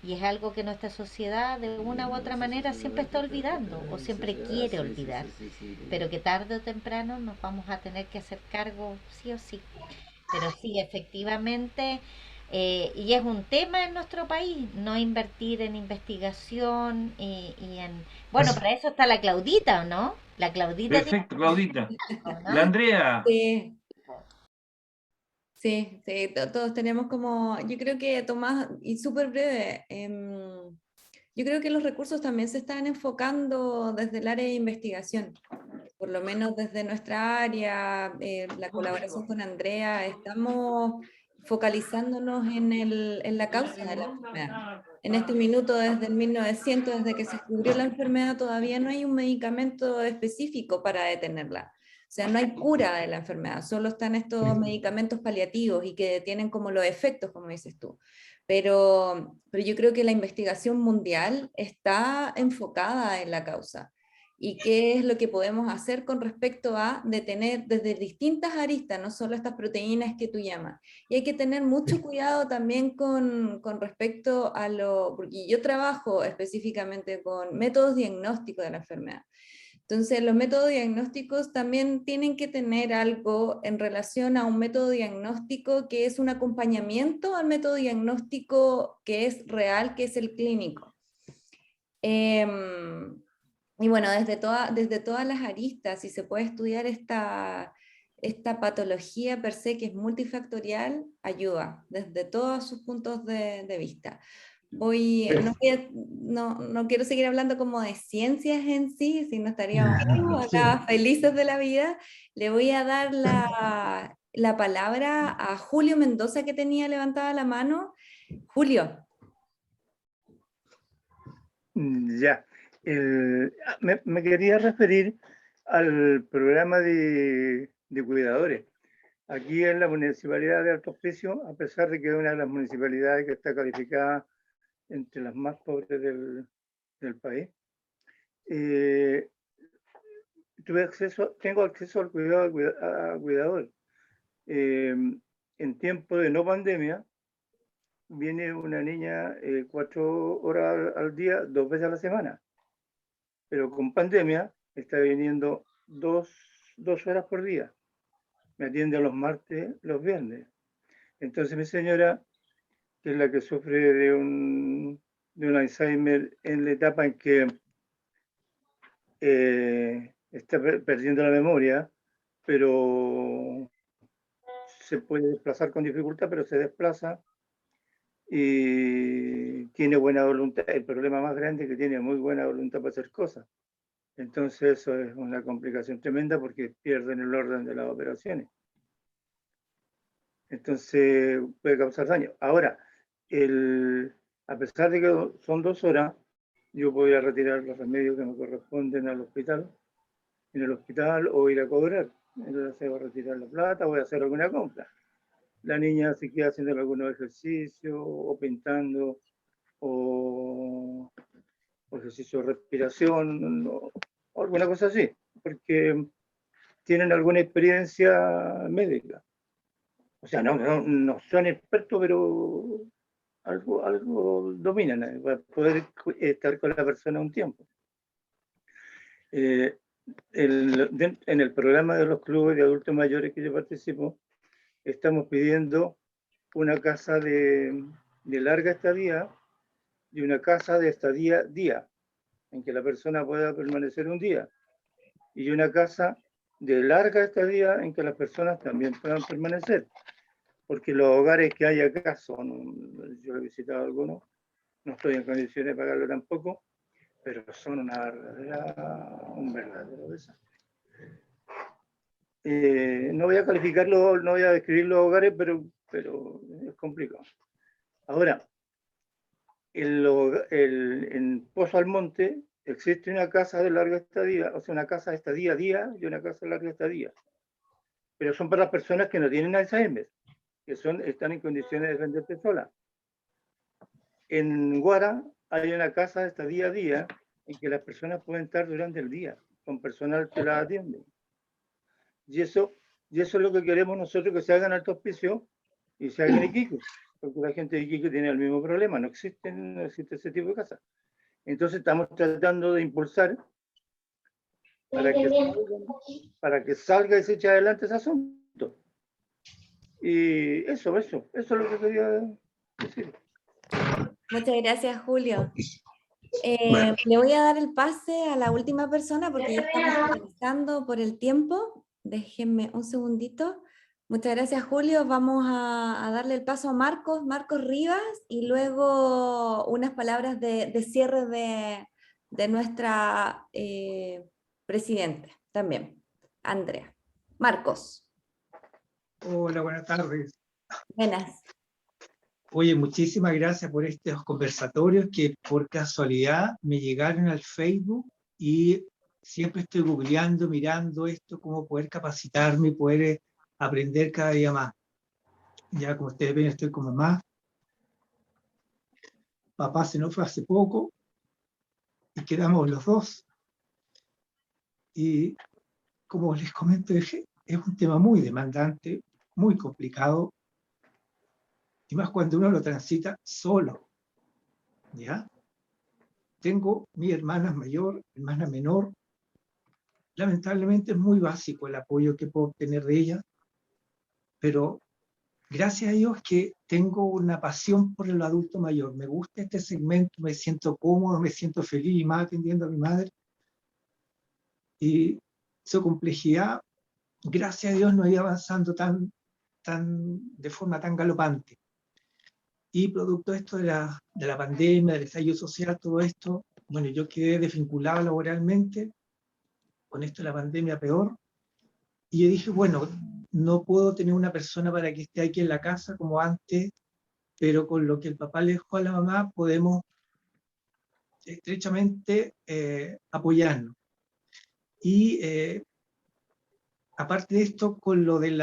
Y es algo que nuestra sociedad de una u otra manera siempre está olvidando o siempre quiere olvidar, pero que tarde o temprano nos vamos a tener que hacer cargo sí o sí. Pero sí, efectivamente, y es un tema en nuestro país, no invertir en investigación y en... Bueno, para eso está la Claudita, ¿o no? La Claudita tiene... Perfecto, Claudita. ¿no? La Andrea. Sí. Sí, sí, todos tenemos como, yo creo que Tomás, y súper breve, yo creo que los recursos también se están enfocando desde el área de investigación, por lo menos desde nuestra área, la colaboración con Andrea, estamos focalizándonos en la causa de la enfermedad. En este minuto, desde el 1900, desde que se descubrió la enfermedad, todavía no hay un medicamento específico para detenerla. O sea, no hay cura de la enfermedad, solo están estos medicamentos paliativos y que tienen como los efectos, como dices tú. Pero yo creo que la investigación mundial está enfocada en la causa. ¿Y qué es lo que podemos hacer con respecto a detener desde distintas aristas, no solo estas proteínas que tú llamas? Y hay que tener mucho cuidado también con respecto a lo, porque yo trabajo específicamente con métodos diagnósticos de la enfermedad. Entonces, los métodos diagnósticos también tienen que tener algo en relación a un método diagnóstico que es un acompañamiento al método diagnóstico que es real, que es el clínico. Y bueno, desde todas las aristas, si se puede estudiar esta patología per se, que es multifactorial, ayuda, desde todos sus puntos de vista. No quiero seguir hablando como de ciencias en sí, si no estaríamos acá felices de la vida. Le voy a dar la palabra a Julio Mendoza, que tenía levantada la mano. Julio. Ya. Me quería referir al programa de cuidadores. Aquí en la Municipalidad de Alto Hospicio, a pesar de que es una de las municipalidades que está calificada entre las más pobres del país, tengo acceso al cuidador. En tiempo de no pandemia, viene una niña 4 horas al día, 2 veces a la semana. Pero con pandemia está viniendo 2 horas por día. Me atiende los martes, los viernes. Entonces mi señora, que es la que sufre de un Alzheimer en la etapa en que está perdiendo la memoria, pero se puede desplazar con dificultad, pero se desplaza y tiene buena voluntad. El problema más grande es que tiene muy buena voluntad para hacer cosas. Entonces eso es una complicación tremenda porque pierden el orden de las operaciones. Entonces puede causar daño. Ahora, a pesar de que son 2 horas, yo podría retirar los remedios que me corresponden al hospital, en el hospital, o ir a cobrar. Entonces se va a retirar la plata, voy a hacer alguna compra. La niña se queda haciendo algunos ejercicios, o pintando, o ejercicio de respiración, o alguna cosa así, porque tienen alguna experiencia médica. O sea, no son expertos, pero algo dominan para poder estar con la persona un tiempo. En el programa de los clubes de adultos mayores que yo participo, estamos pidiendo una casa de larga estadía y una casa de estadía día. en que la persona pueda permanecer un día, y una casa de larga estadía en que las personas también puedan permanecer, porque los hogares que hay acá son, yo he visitado algunos, no estoy en condiciones de pagarlo tampoco, pero son un verdadero desastre. No voy a calificarlo, no voy a describir los hogares, pero es complicado. Ahora, en Pozo Almonte existe una casa de larga estadía, o sea, una casa de estadía día y una casa de larga estadía. Pero son para las personas que no tienen Alzheimer, que están en condiciones de defenderse solas. En Guara hay una casa de estadía a día en que las personas pueden estar durante el día, con personal que las atiende. Y eso es lo que queremos nosotros, que se hagan Alto Hospicio y se hagan en Iquique, porque la gente de Iquique tiene el mismo problema, no existe ese tipo de casas. Entonces estamos tratando de impulsar para que salga y se eche adelante ese asunto. Y eso es lo que quería decir. Muchas gracias, Julio. Bueno. Le voy a dar el pase a la última persona porque ya estamos finalizando por el tiempo. Déjenme un segundito. Muchas gracias, Julio. Vamos a darle el paso a Marcos Rivas, y luego unas palabras de cierre de nuestra presidenta también, Andrea. Marcos. Hola, buenas tardes. Buenas. Oye, muchísimas gracias por estos conversatorios que por casualidad me llegaron al Facebook, y siempre estoy googleando, mirando esto, cómo poder capacitarme y poder aprender cada día más. Ya como ustedes ven, estoy como más. Papá se nos fue hace poco y quedamos los dos. Y como les comento, es un tema muy demandante, muy complicado, y más cuando uno lo transita solo, ¿ya? Tengo mi hermana mayor, hermana menor. Lamentablemente es muy básico el apoyo que puedo obtener de ella, pero gracias a Dios que tengo una pasión por el adulto mayor. Me gusta este segmento, me siento cómodo, me siento feliz, y más atendiendo a mi madre. Y su complejidad, gracias a Dios, no ha ido avanzando de forma tan galopante. Y producto de esto de la pandemia, del estallido social, todo esto, bueno, yo quedé desvinculado laboralmente, con esto de la pandemia peor, y yo dije, bueno, no puedo tener una persona para que esté aquí en la casa como antes, pero con lo que el papá le dejó a la mamá podemos estrechamente apoyarnos. Y aparte de esto, con lo de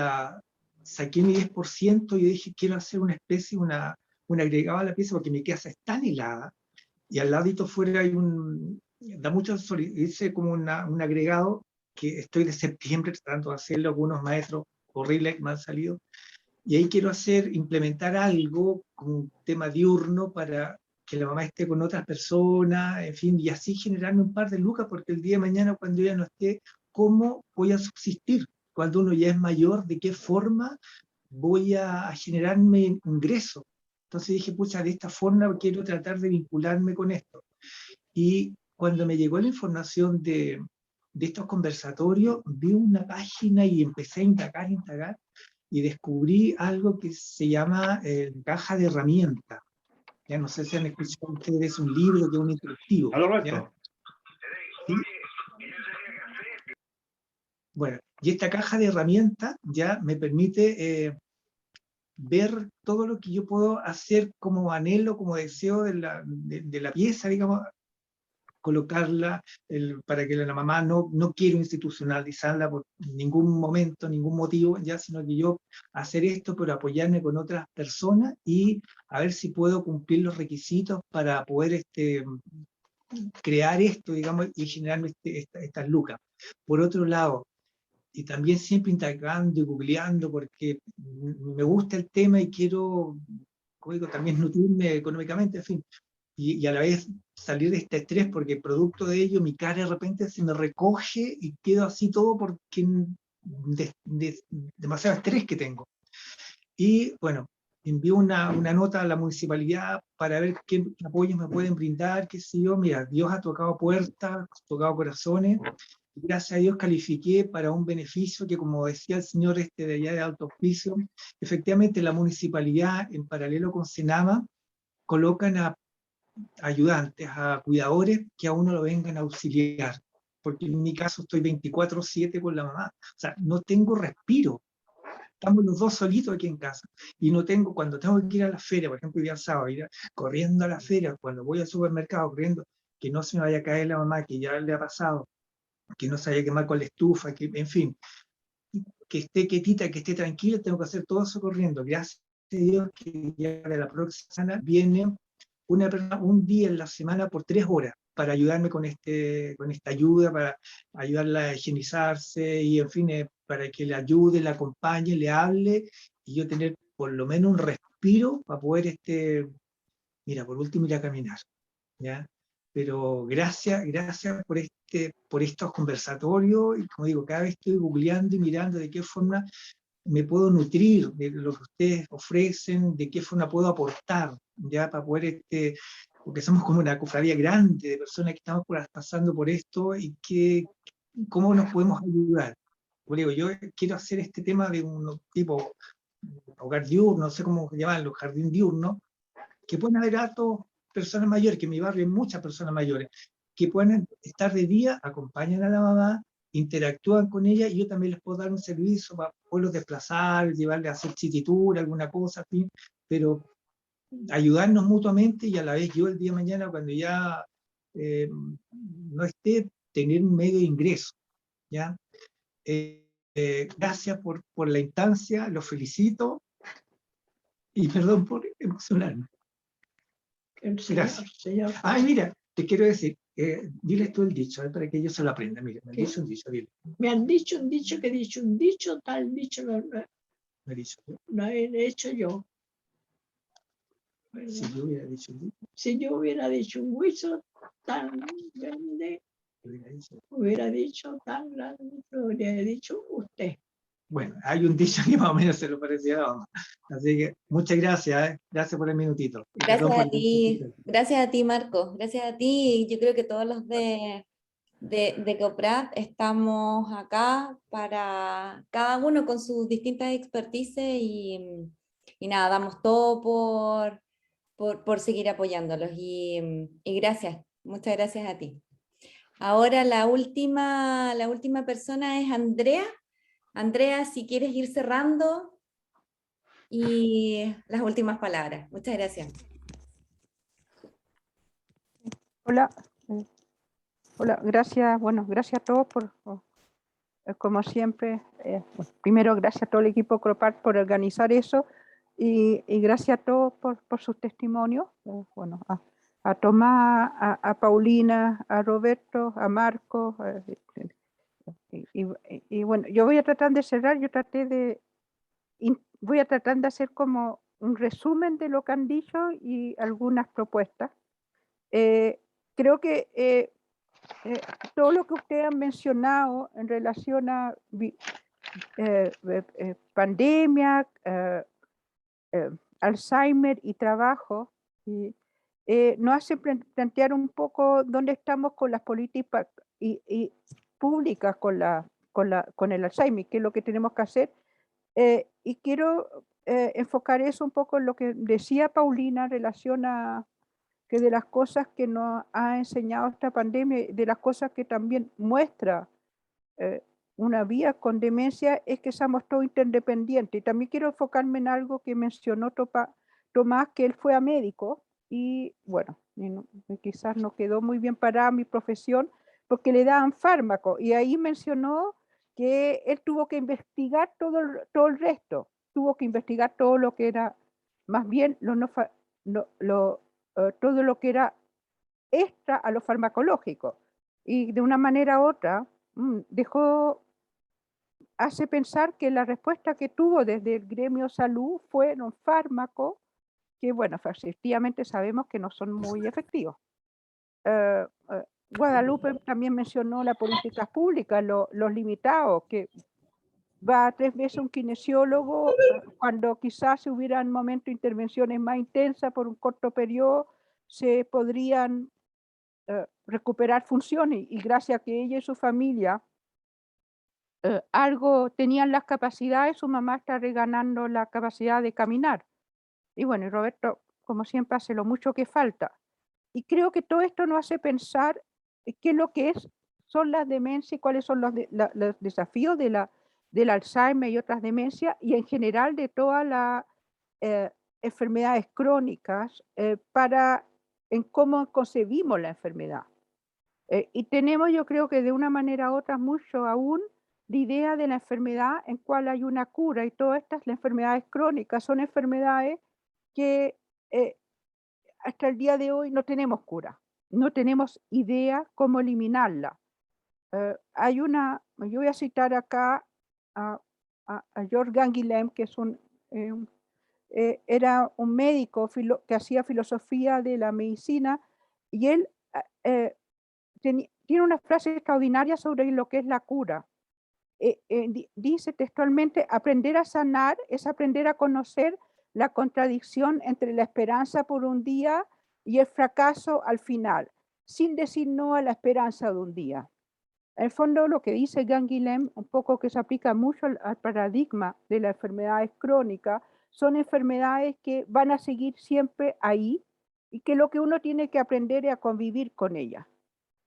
saqué mi 10% y dije, quiero hacer una especie, un agregado a la pieza, porque mi casa es tan helada, y al ladito fuera hay da mucho sol, hice como un agregado que estoy de septiembre tratando de hacerlo, algunos maestros horribles que me han salido, y ahí quiero implementar algo como un tema diurno para que la mamá esté con otras personas, en fin, y así generarme un par de lucas, porque el día de mañana cuando ella no esté, ¿cómo voy a subsistir? Cuando uno ya es mayor, ¿de qué forma voy a generarme ingreso? Entonces dije, pucha, de esta forma quiero tratar de vincularme con esto. Y cuando me llegó la información de estos conversatorios, vi una página y empecé a indagar, y descubrí algo que se llama caja de herramientas. Ya no sé si han escuchado ustedes, un libro que es un instructivo. ¿Ya? ¿Sí? Bueno, y esta caja de herramientas ya me permite ver todo lo que yo puedo hacer como anhelo, como deseo de la pieza, digamos, colocarla para que la mamá no quiero institucionalizarla por ningún momento, ningún motivo, ya, sino que yo hacer esto, pero apoyarme con otras personas y a ver si puedo cumplir los requisitos para poder crear esto, digamos, y generarme estas lucas. Por otro lado, y también siempre indagando y googleando, porque me gusta el tema y quiero, como digo, también nutrirme económicamente, en fin, y a la vez salir de este estrés, porque producto de ello mi cara de repente se me recoge y quedo así todo porque demasiado estrés que tengo. Y bueno, envío una nota a la municipalidad para ver qué apoyos me pueden brindar, qué sé yo. Mira, Dios ha tocado puertas, ha tocado corazones. Gracias a Dios califiqué para un beneficio que, como decía el señor de allá de Alto Hospicio, efectivamente la municipalidad, en paralelo con Senama, colocan a ayudantes, a cuidadores que a uno lo vengan a auxiliar. Porque en mi caso estoy 24/7 con la mamá. O sea, no tengo respiro. Estamos los dos solitos aquí en casa. Y no tengo, cuando tengo que ir a la feria, por ejemplo, hoy día sábado, ir corriendo a la feria, cuando voy al supermercado corriendo, que no se me vaya a caer la mamá, que ya le ha pasado, que no se vaya a quemar con la estufa, que, en fin, que esté quietita, que esté tranquila, tengo que hacer todo eso corriendo. Gracias a Dios que ya de la próxima semana viene una persona un día en la semana por 3 horas para ayudarme con esta ayuda, para ayudarla a higienizarse y, en fin, para que le ayude, le acompañe, le hable y yo tener por lo menos un respiro para poder, mira, por último ir a caminar, ¿ya? Pero gracias por estos conversatorios y, como digo, cada vez estoy googleando y mirando de qué forma me puedo nutrir de lo que ustedes ofrecen, de qué forma puedo aportar, ya para poder, porque somos como una cofradía grande de personas que estamos pasando por esto y cómo nos podemos ayudar. Como digo, yo quiero hacer este tema de un tipo hogar diurno, no sé cómo llamarlo, jardín diurno, que pueden haber altos personas mayores, que en mi barrio hay muchas personas mayores, que pueden estar de día, acompañan a la mamá, interactúan con ella y yo también les puedo dar un servicio para poderlos desplazar, llevarles a hacer chititura, alguna cosa, en fin, pero ayudarnos mutuamente y a la vez yo el día de mañana cuando ya no esté, tener un medio de ingreso, ¿ya? Gracias por la instancia, los felicito y perdón por emocionarme. Gracias. Ay, mira, te quiero decir, diles tú el dicho, para que ellos se lo aprendan. Mira, me han dicho un dicho, dile. Me han dicho un dicho, que he dicho un dicho, tal dicho lo Me he dicho yo. lo he hecho yo. Si yo hubiera dicho un dicho, Si yo hubiera dicho un juicio tan grande, hubiera dicho tan grande, lo hubiera dicho usted. bueno, hay un dicho que más o menos se lo parecía a la mamá. Así que muchas gracias, gracias por el minutito. Gracias a ti, Marco, gracias a ti. Yo creo que todos los de COPRAD estamos acá para cada uno con sus distintas expertices y nada, damos todo por seguir apoyándolos y gracias, muchas gracias a ti. Ahora la última persona es Andrea. Andrea, si quieres ir cerrando y las últimas palabras. Muchas gracias. Hola, hola, gracias, gracias a todos como siempre, primero gracias a todo el equipo COPRAD por organizar eso y gracias a todos por sus testimonios, a Tomás, a Paulina, a Roberto, a Marco, y bueno, yo voy a tratar de cerrar, voy a tratar de hacer como un resumen de lo que han dicho y algunas propuestas. Creo que todo lo que ustedes han mencionado en relación a pandemia, Alzheimer y trabajo, nos hace plantear un poco dónde estamos con las políticas públicas con el Alzheimer, qué es lo que tenemos que hacer. Y quiero enfocar eso un poco en lo que decía Paulina en relación a que de las cosas que nos ha enseñado esta pandemia, de las cosas que también muestra una vía con demencia, es que somos todos interdependientes. Y también quiero enfocarme en algo que mencionó Tomás, que él fue a médico y bueno, quizás no quedó muy bien parada mi profesión porque le daban fármacos y ahí mencionó que él tuvo que investigar todo el resto, tuvo que investigar todo lo que era, más bien todo lo que era extra a lo farmacológico. Y de una manera u otra, hace pensar que la respuesta que tuvo desde el gremio salud fueron fármacos que, bueno, efectivamente sabemos que no son muy efectivos. Guadalupe también mencionó las políticas públicas, los limitados, que va 3 veces a un kinesiólogo, cuando quizás si hubieran momentos de intervenciones más intensas por un corto periodo, se podrían recuperar funciones, y gracias a que ella y su familia algo tenían las capacidades, su mamá está reganando la capacidad de caminar. Y bueno, y Roberto, como siempre, hace lo mucho que falta. Y creo que todo esto nos hace pensar qué es lo que son las demencias y cuáles son los desafíos del Alzheimer y otras demencias, y en general de todas las enfermedades crónicas, en cómo concebimos la enfermedad. Y tenemos, yo creo que de una manera u otra, mucho aún la idea de la enfermedad en cual hay una cura, y todas estas, las enfermedades crónicas, son enfermedades que hasta el día de hoy no tenemos cura, no tenemos idea cómo eliminarla. Yo voy a citar acá a George Canguilhem, que es era un médico que hacía filosofía de la medicina, y él tiene una frase extraordinaria sobre lo que es la cura. Dice textualmente: aprender a sanar es aprender a conocer la contradicción entre la esperanza por un día y el fracaso al final, sin decir no a la esperanza de un día. En el fondo, lo que dice Canguilhem, un poco que se aplica mucho al paradigma de las enfermedades crónicas, son enfermedades que van a seguir siempre ahí, y que lo que uno tiene que aprender es a convivir con ellas.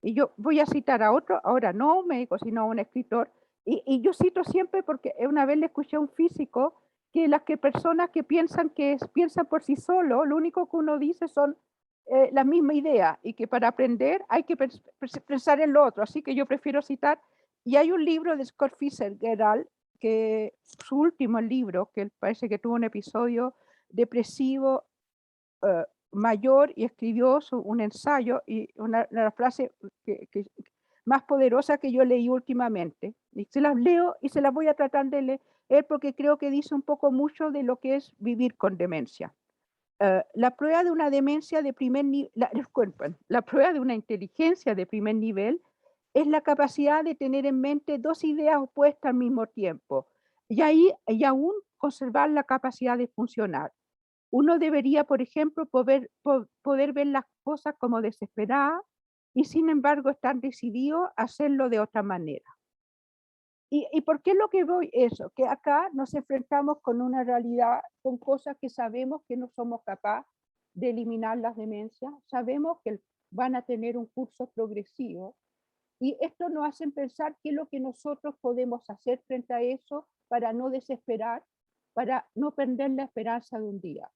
Y yo voy a citar a otro, ahora no a un médico, sino a un escritor, y yo cito siempre porque una vez le escuché a un físico que personas que piensan por sí solos, lo único que uno dice son la misma idea, y que para aprender hay que pensar en lo otro. Así que yo prefiero citar, y hay un libro de Scott Fitzgerald, que su último libro, que parece que tuvo un episodio depresivo mayor, y escribió un ensayo, y una frase más poderosa que yo leí últimamente, y se las leo y se las voy a tratar de leer porque creo que dice un poco mucho de lo que es vivir con demencia. La prueba de una demencia de primer nivel, la prueba de una inteligencia de primer nivel es la capacidad de tener en mente dos ideas opuestas al mismo tiempo, y aún conservar la capacidad de funcionar. Uno debería, por ejemplo, poder ver las cosas como desesperadas, y sin embargo estar decidido a hacerlo de otra manera. ¿Y por qué lo que voy eso? Que acá nos enfrentamos con una realidad, con cosas que sabemos que no somos capaces de eliminar las demencias, sabemos que van a tener un curso progresivo, y esto nos hace pensar qué es lo que nosotros podemos hacer frente a eso para no desesperar, para no perder la esperanza de un día.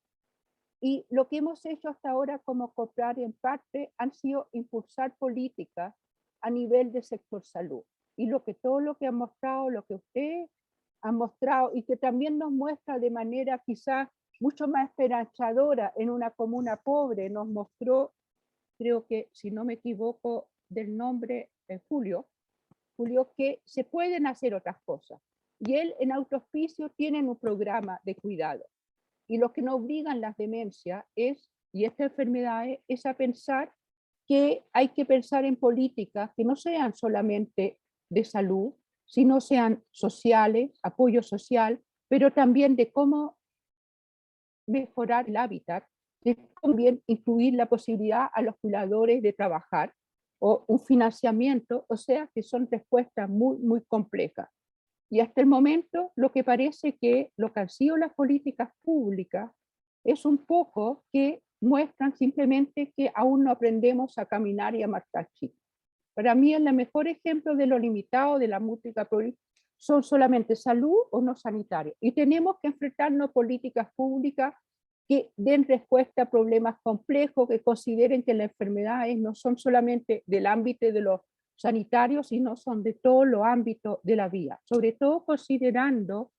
Y lo que hemos hecho hasta ahora como COPRAD en parte han sido impulsar políticas a nivel del sector salud. Y todo lo que han mostrado, lo que ustedes han mostrado, y que también nos muestra de manera quizás mucho más esperanzadora en una comuna pobre, nos mostró, creo que si no me equivoco del nombre, Julio, que se pueden hacer otras cosas. Y él en Autohospicio tienen un programa de cuidado. Y lo que nos obligan las demencias y estas enfermedades es a pensar que hay que pensar en políticas que no sean solamente de salud, sino sean sociales, apoyo social, pero también de cómo mejorar el hábitat, de también incluir la posibilidad a los cuidadores de trabajar, o un financiamiento, o sea que son respuestas muy, muy complejas. Y hasta el momento lo que parece que lo que han sido las políticas públicas es un poco que muestran simplemente que aún no aprendemos a caminar y a marcar chicos. Para mí el mejor ejemplo de lo limitado de la múltiple son solamente salud o no sanitario. Y tenemos que enfrentarnos a políticas públicas que den respuesta a problemas complejos, que consideren que las enfermedades no son solamente del ámbito de los sanitarios, sino son de todos los ámbitos de la vida, sobre todo considerando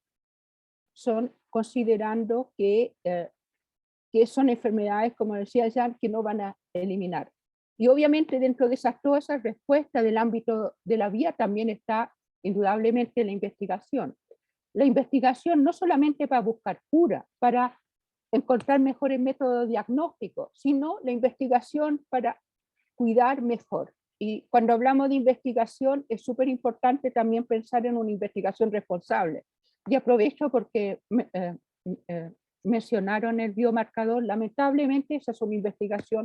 que son enfermedades, como decía Jan, que no van a eliminar. Y obviamente dentro de todas esas respuestas del ámbito de la vida también está indudablemente la investigación. La investigación no solamente para buscar cura, para encontrar mejores métodos diagnósticos, sino la investigación para cuidar mejor. y cuando hablamos de investigación es súper importante también pensar en una investigación responsable. Y aprovecho porque mencionaron el biomarcador. Lamentablemente esa es una investigación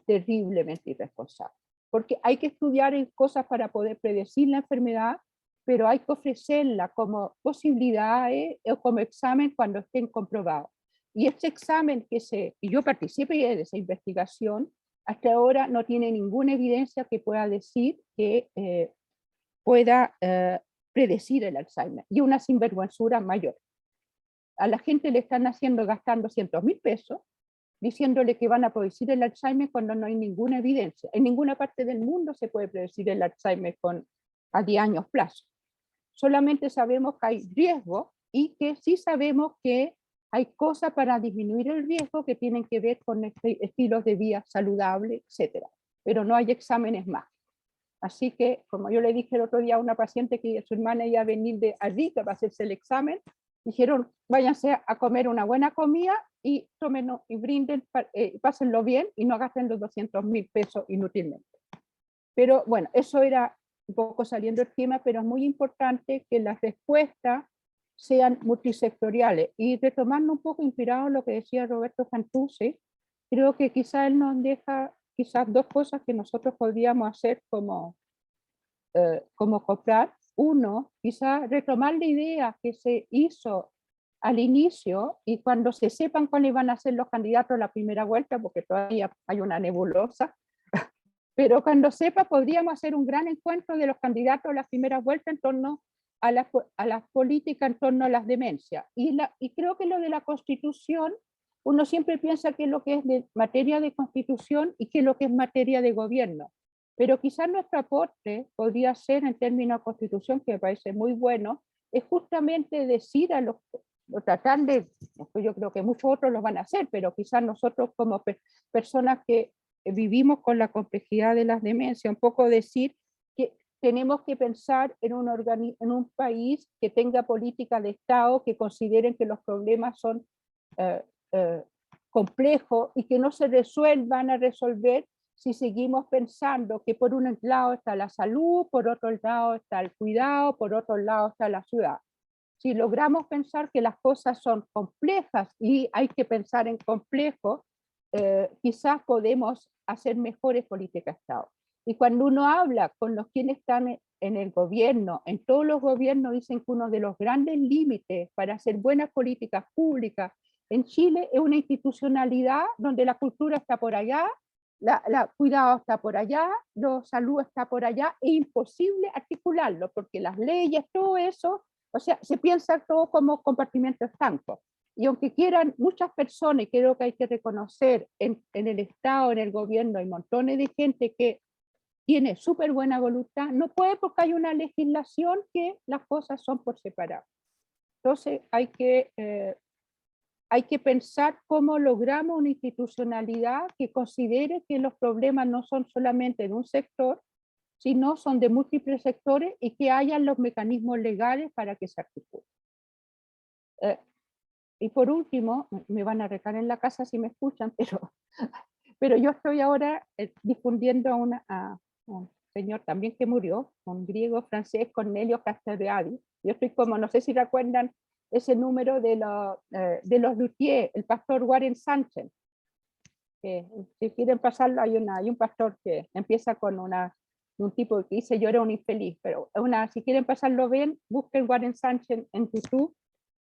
terriblemente irresponsable, porque hay que estudiar cosas para poder predecir la enfermedad, pero hay que ofrecerla como posibilidades o como examen cuando estén comprobados. Y este examen y yo participé de esa investigación, hasta ahora no tiene ninguna evidencia que pueda decir que pueda predecir el Alzheimer, y una sinvergüenzura mayor. A la gente le están gastando cientos mil pesos, diciéndole que van a predecir el Alzheimer cuando no hay ninguna evidencia. En ninguna parte del mundo se puede predecir el Alzheimer a 10 años plazo. Solamente sabemos que hay riesgo y que sí sabemos que hay cosas para disminuir el riesgo que tienen que ver con estilos de vida saludable, etc. Pero no hay exámenes más. Así que, como yo le dije el otro día a una paciente que su hermana iba a venir de Arica para hacerse el examen, dijeron, váyanse a comer una buena comida y tomen y brinden, pásenlo bien y no gasten los 200.000 pesos inútilmente. Pero bueno, eso era un poco saliendo del tema, pero es muy importante que las respuestas sean multisectoriales. Y retomando un poco, inspirado en lo que decía Roberto Fantuzzi, creo que quizá él nos deja quizás dos cosas que nosotros podríamos hacer como comprar. Uno, quizá retomar la idea que se hizo al inicio y cuando se sepan cuáles van a ser los candidatos a la primera vuelta, porque todavía hay una nebulosa, pero cuando sepa podríamos hacer un gran encuentro de los candidatos a la primera vuelta en torno a las políticas en torno a las demencias. Y creo que lo de la Constitución, uno siempre piensa que es lo que es de materia de Constitución y que es lo que es materia de gobierno. Pero quizás nuestro aporte podría ser, en términos de Constitución, que me parece muy bueno, es justamente decir a los, o tratar de, yo creo que muchos otros lo van a hacer, pero quizás nosotros como personas que vivimos con la complejidad de las demencias, un poco decir que tenemos que pensar en un país que tenga política de Estado, que consideren que los problemas son complejos y que no se van a resolver si seguimos pensando que por un lado está la salud, por otro lado está el cuidado, por otro lado está la ciudad. Si logramos pensar que las cosas son complejas y hay que pensar en complejo, quizás podemos hacer mejores políticas de Estado. Y cuando uno habla con los quienes están en el gobierno, en todos los gobiernos dicen que uno de los grandes límites para hacer buenas políticas públicas en Chile es una institucionalidad donde la cultura está por allá, la cuidado está por allá, la salud está por allá, es imposible articularlo porque las leyes, todo eso, o sea, se piensa todo como compartimentos estancos. Y aunque quieran muchas personas, y creo que hay que reconocer en el Estado, en el gobierno, hay montones de gente que tiene súper buena voluntad, no puede porque hay una legislación que las cosas son por separado. Entonces hay que pensar cómo logramos una institucionalidad que considere que los problemas no son solamente de un sector, sino son de múltiples sectores y que hayan los mecanismos legales para que se articulen. Y por último, me van a retar en la casa si me escuchan, pero yo estoy ahora difundiendo a un señor también que murió, un griego francés, Cornelio Castoriadis. Yo estoy como, no sé si recuerdan ese número de los luthiers, el pastor Warren Sánchez. Si quieren pasarlo, hay un pastor que empieza con un tipo que dice yo era un infeliz, pero si quieren pasarlo bien, busquen Warren Sánchez en YouTube,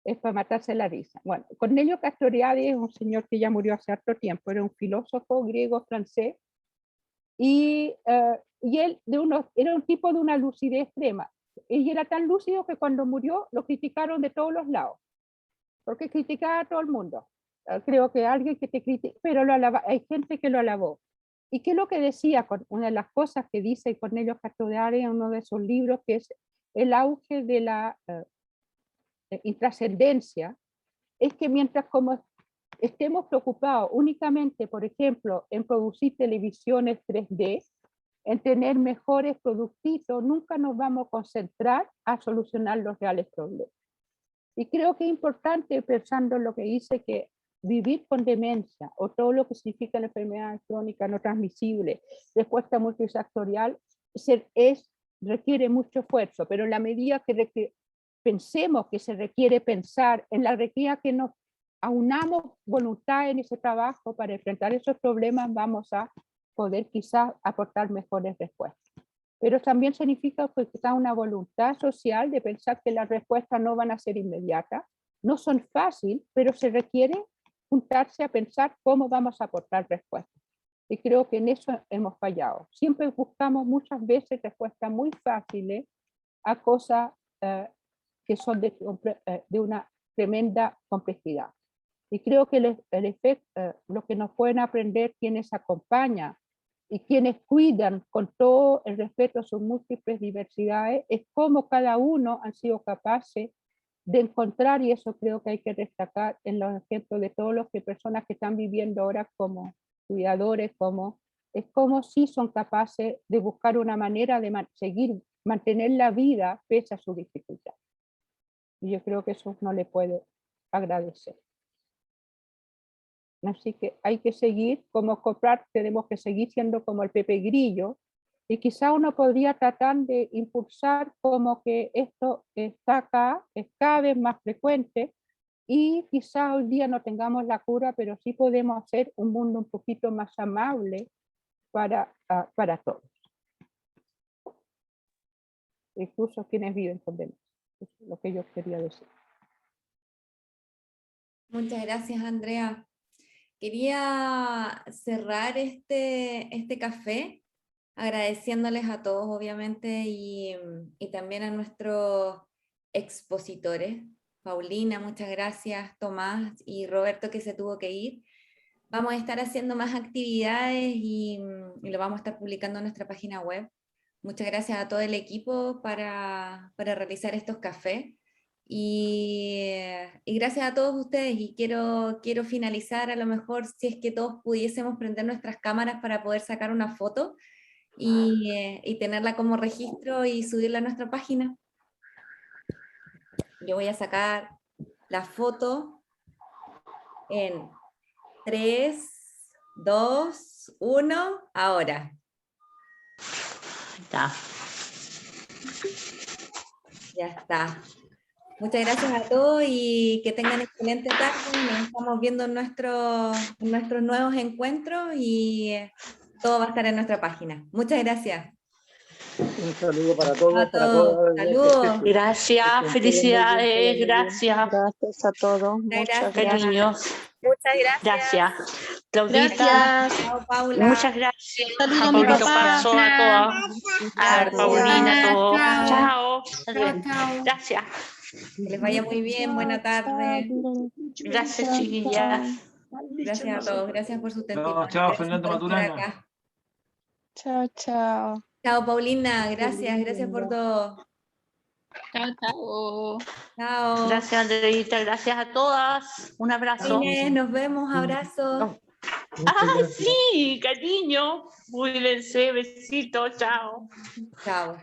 es para matarse la risa. Bueno, Cornelio Castoriadis es un señor que ya murió hace harto tiempo, era un filósofo griego francés, y él era un tipo de una lucidez extrema, y era tan lúcido que cuando murió lo criticaron de todos los lados, porque criticaba a todo el mundo. Creo que alguien que te critica, pero hay gente que lo alabó. ¿Y qué es lo que decía? Una de las cosas que dice Cornelio Castoriadis en uno de sus libros, que es el auge de la intrascendencia, es que mientras como estemos preocupados únicamente, por ejemplo, en producir televisiones 3D, en tener mejores productitos, nunca nos vamos a concentrar a solucionar los reales problemas. Y creo que es importante, pensando en lo que dice, que vivir con demencia o todo lo que significa la enfermedad crónica no transmisible, respuesta multisectorial, requiere mucho esfuerzo, pero en la medida que pensemos que se requiere pensar, en la medida que nos aunamos voluntad en ese trabajo para enfrentar esos problemas, vamos a poder quizás aportar mejores respuestas. Pero también significa que está una voluntad social de pensar que las respuestas no van a ser inmediatas, no son fáciles, pero se requiere juntarse a pensar cómo vamos a aportar respuestas. Y creo que en eso hemos fallado. Siempre buscamos muchas veces respuestas muy fáciles a cosas que son de una tremenda complejidad. Y creo que el efecto, lo que nos pueden aprender quienes acompañan y quienes cuidan con todo el respeto a sus múltiples diversidades es cómo cada uno han sido capaces de encontrar, y eso creo que hay que destacar en los ejemplos de todas las personas que están viviendo ahora como cuidadores, es como si son capaces de buscar una manera de mantener la vida pese a su dificultad. Y yo creo que eso no le puede agradecer. Así que hay que seguir como comprar, tenemos que seguir siendo como el Pepe Grillo, y quizá uno podría tratar de impulsar como que esto está acá, es cada vez más frecuente, y quizá hoy día no tengamos la cura, pero sí podemos hacer un mundo un poquito más amable para todos. Incluso quienes viven con demencia. Eso es lo que yo quería decir. Muchas gracias, Andrea. Quería cerrar este café agradeciéndoles a todos, obviamente, y también a nuestros expositores. Paulina, muchas gracias, Tomás y Roberto, que se tuvo que ir. Vamos a estar haciendo más actividades y lo vamos a estar publicando en nuestra página web. Muchas gracias a todo el equipo para realizar estos cafés. Y gracias a todos ustedes, y quiero finalizar, a lo mejor si es que todos pudiésemos prender nuestras cámaras para poder sacar una foto y tenerla como registro y subirla a nuestra página. Yo voy a sacar la foto en 3, 2, 1, ahora. Está. Ya está. Muchas gracias a todos y que tengan excelente tarde. Nos estamos viendo en nuestros nuevos encuentros y todo va a estar en nuestra página. Muchas gracias. Un saludo para todos. A todos. Saludos. Gracias, felicidades, gracias. Gracias a todos. Muchas Cariños. Muchas gracias. Gracias. Claudita. Chao, Paula. Muchas gracias. Saludos A a mi Paulito papá. Paso, a todas. A Paulina, a todos. Chao. Gracias. Que les vaya muy bien. Buena tarde. Gracias, chiquillas. Gracias a todos. Gracias por su testimonio. Chao, Gracias Fernando por estar Maturano. acá. Chao, chao. Chao, Paulina. Gracias por todo. Chao, chao. Chao. Gracias, Andreita. Gracias a todas. Un abrazo. Inés, nos vemos. Abrazos. ¡Ah, sí! Cariño. Cuídense. Besitos. Chao. Chao.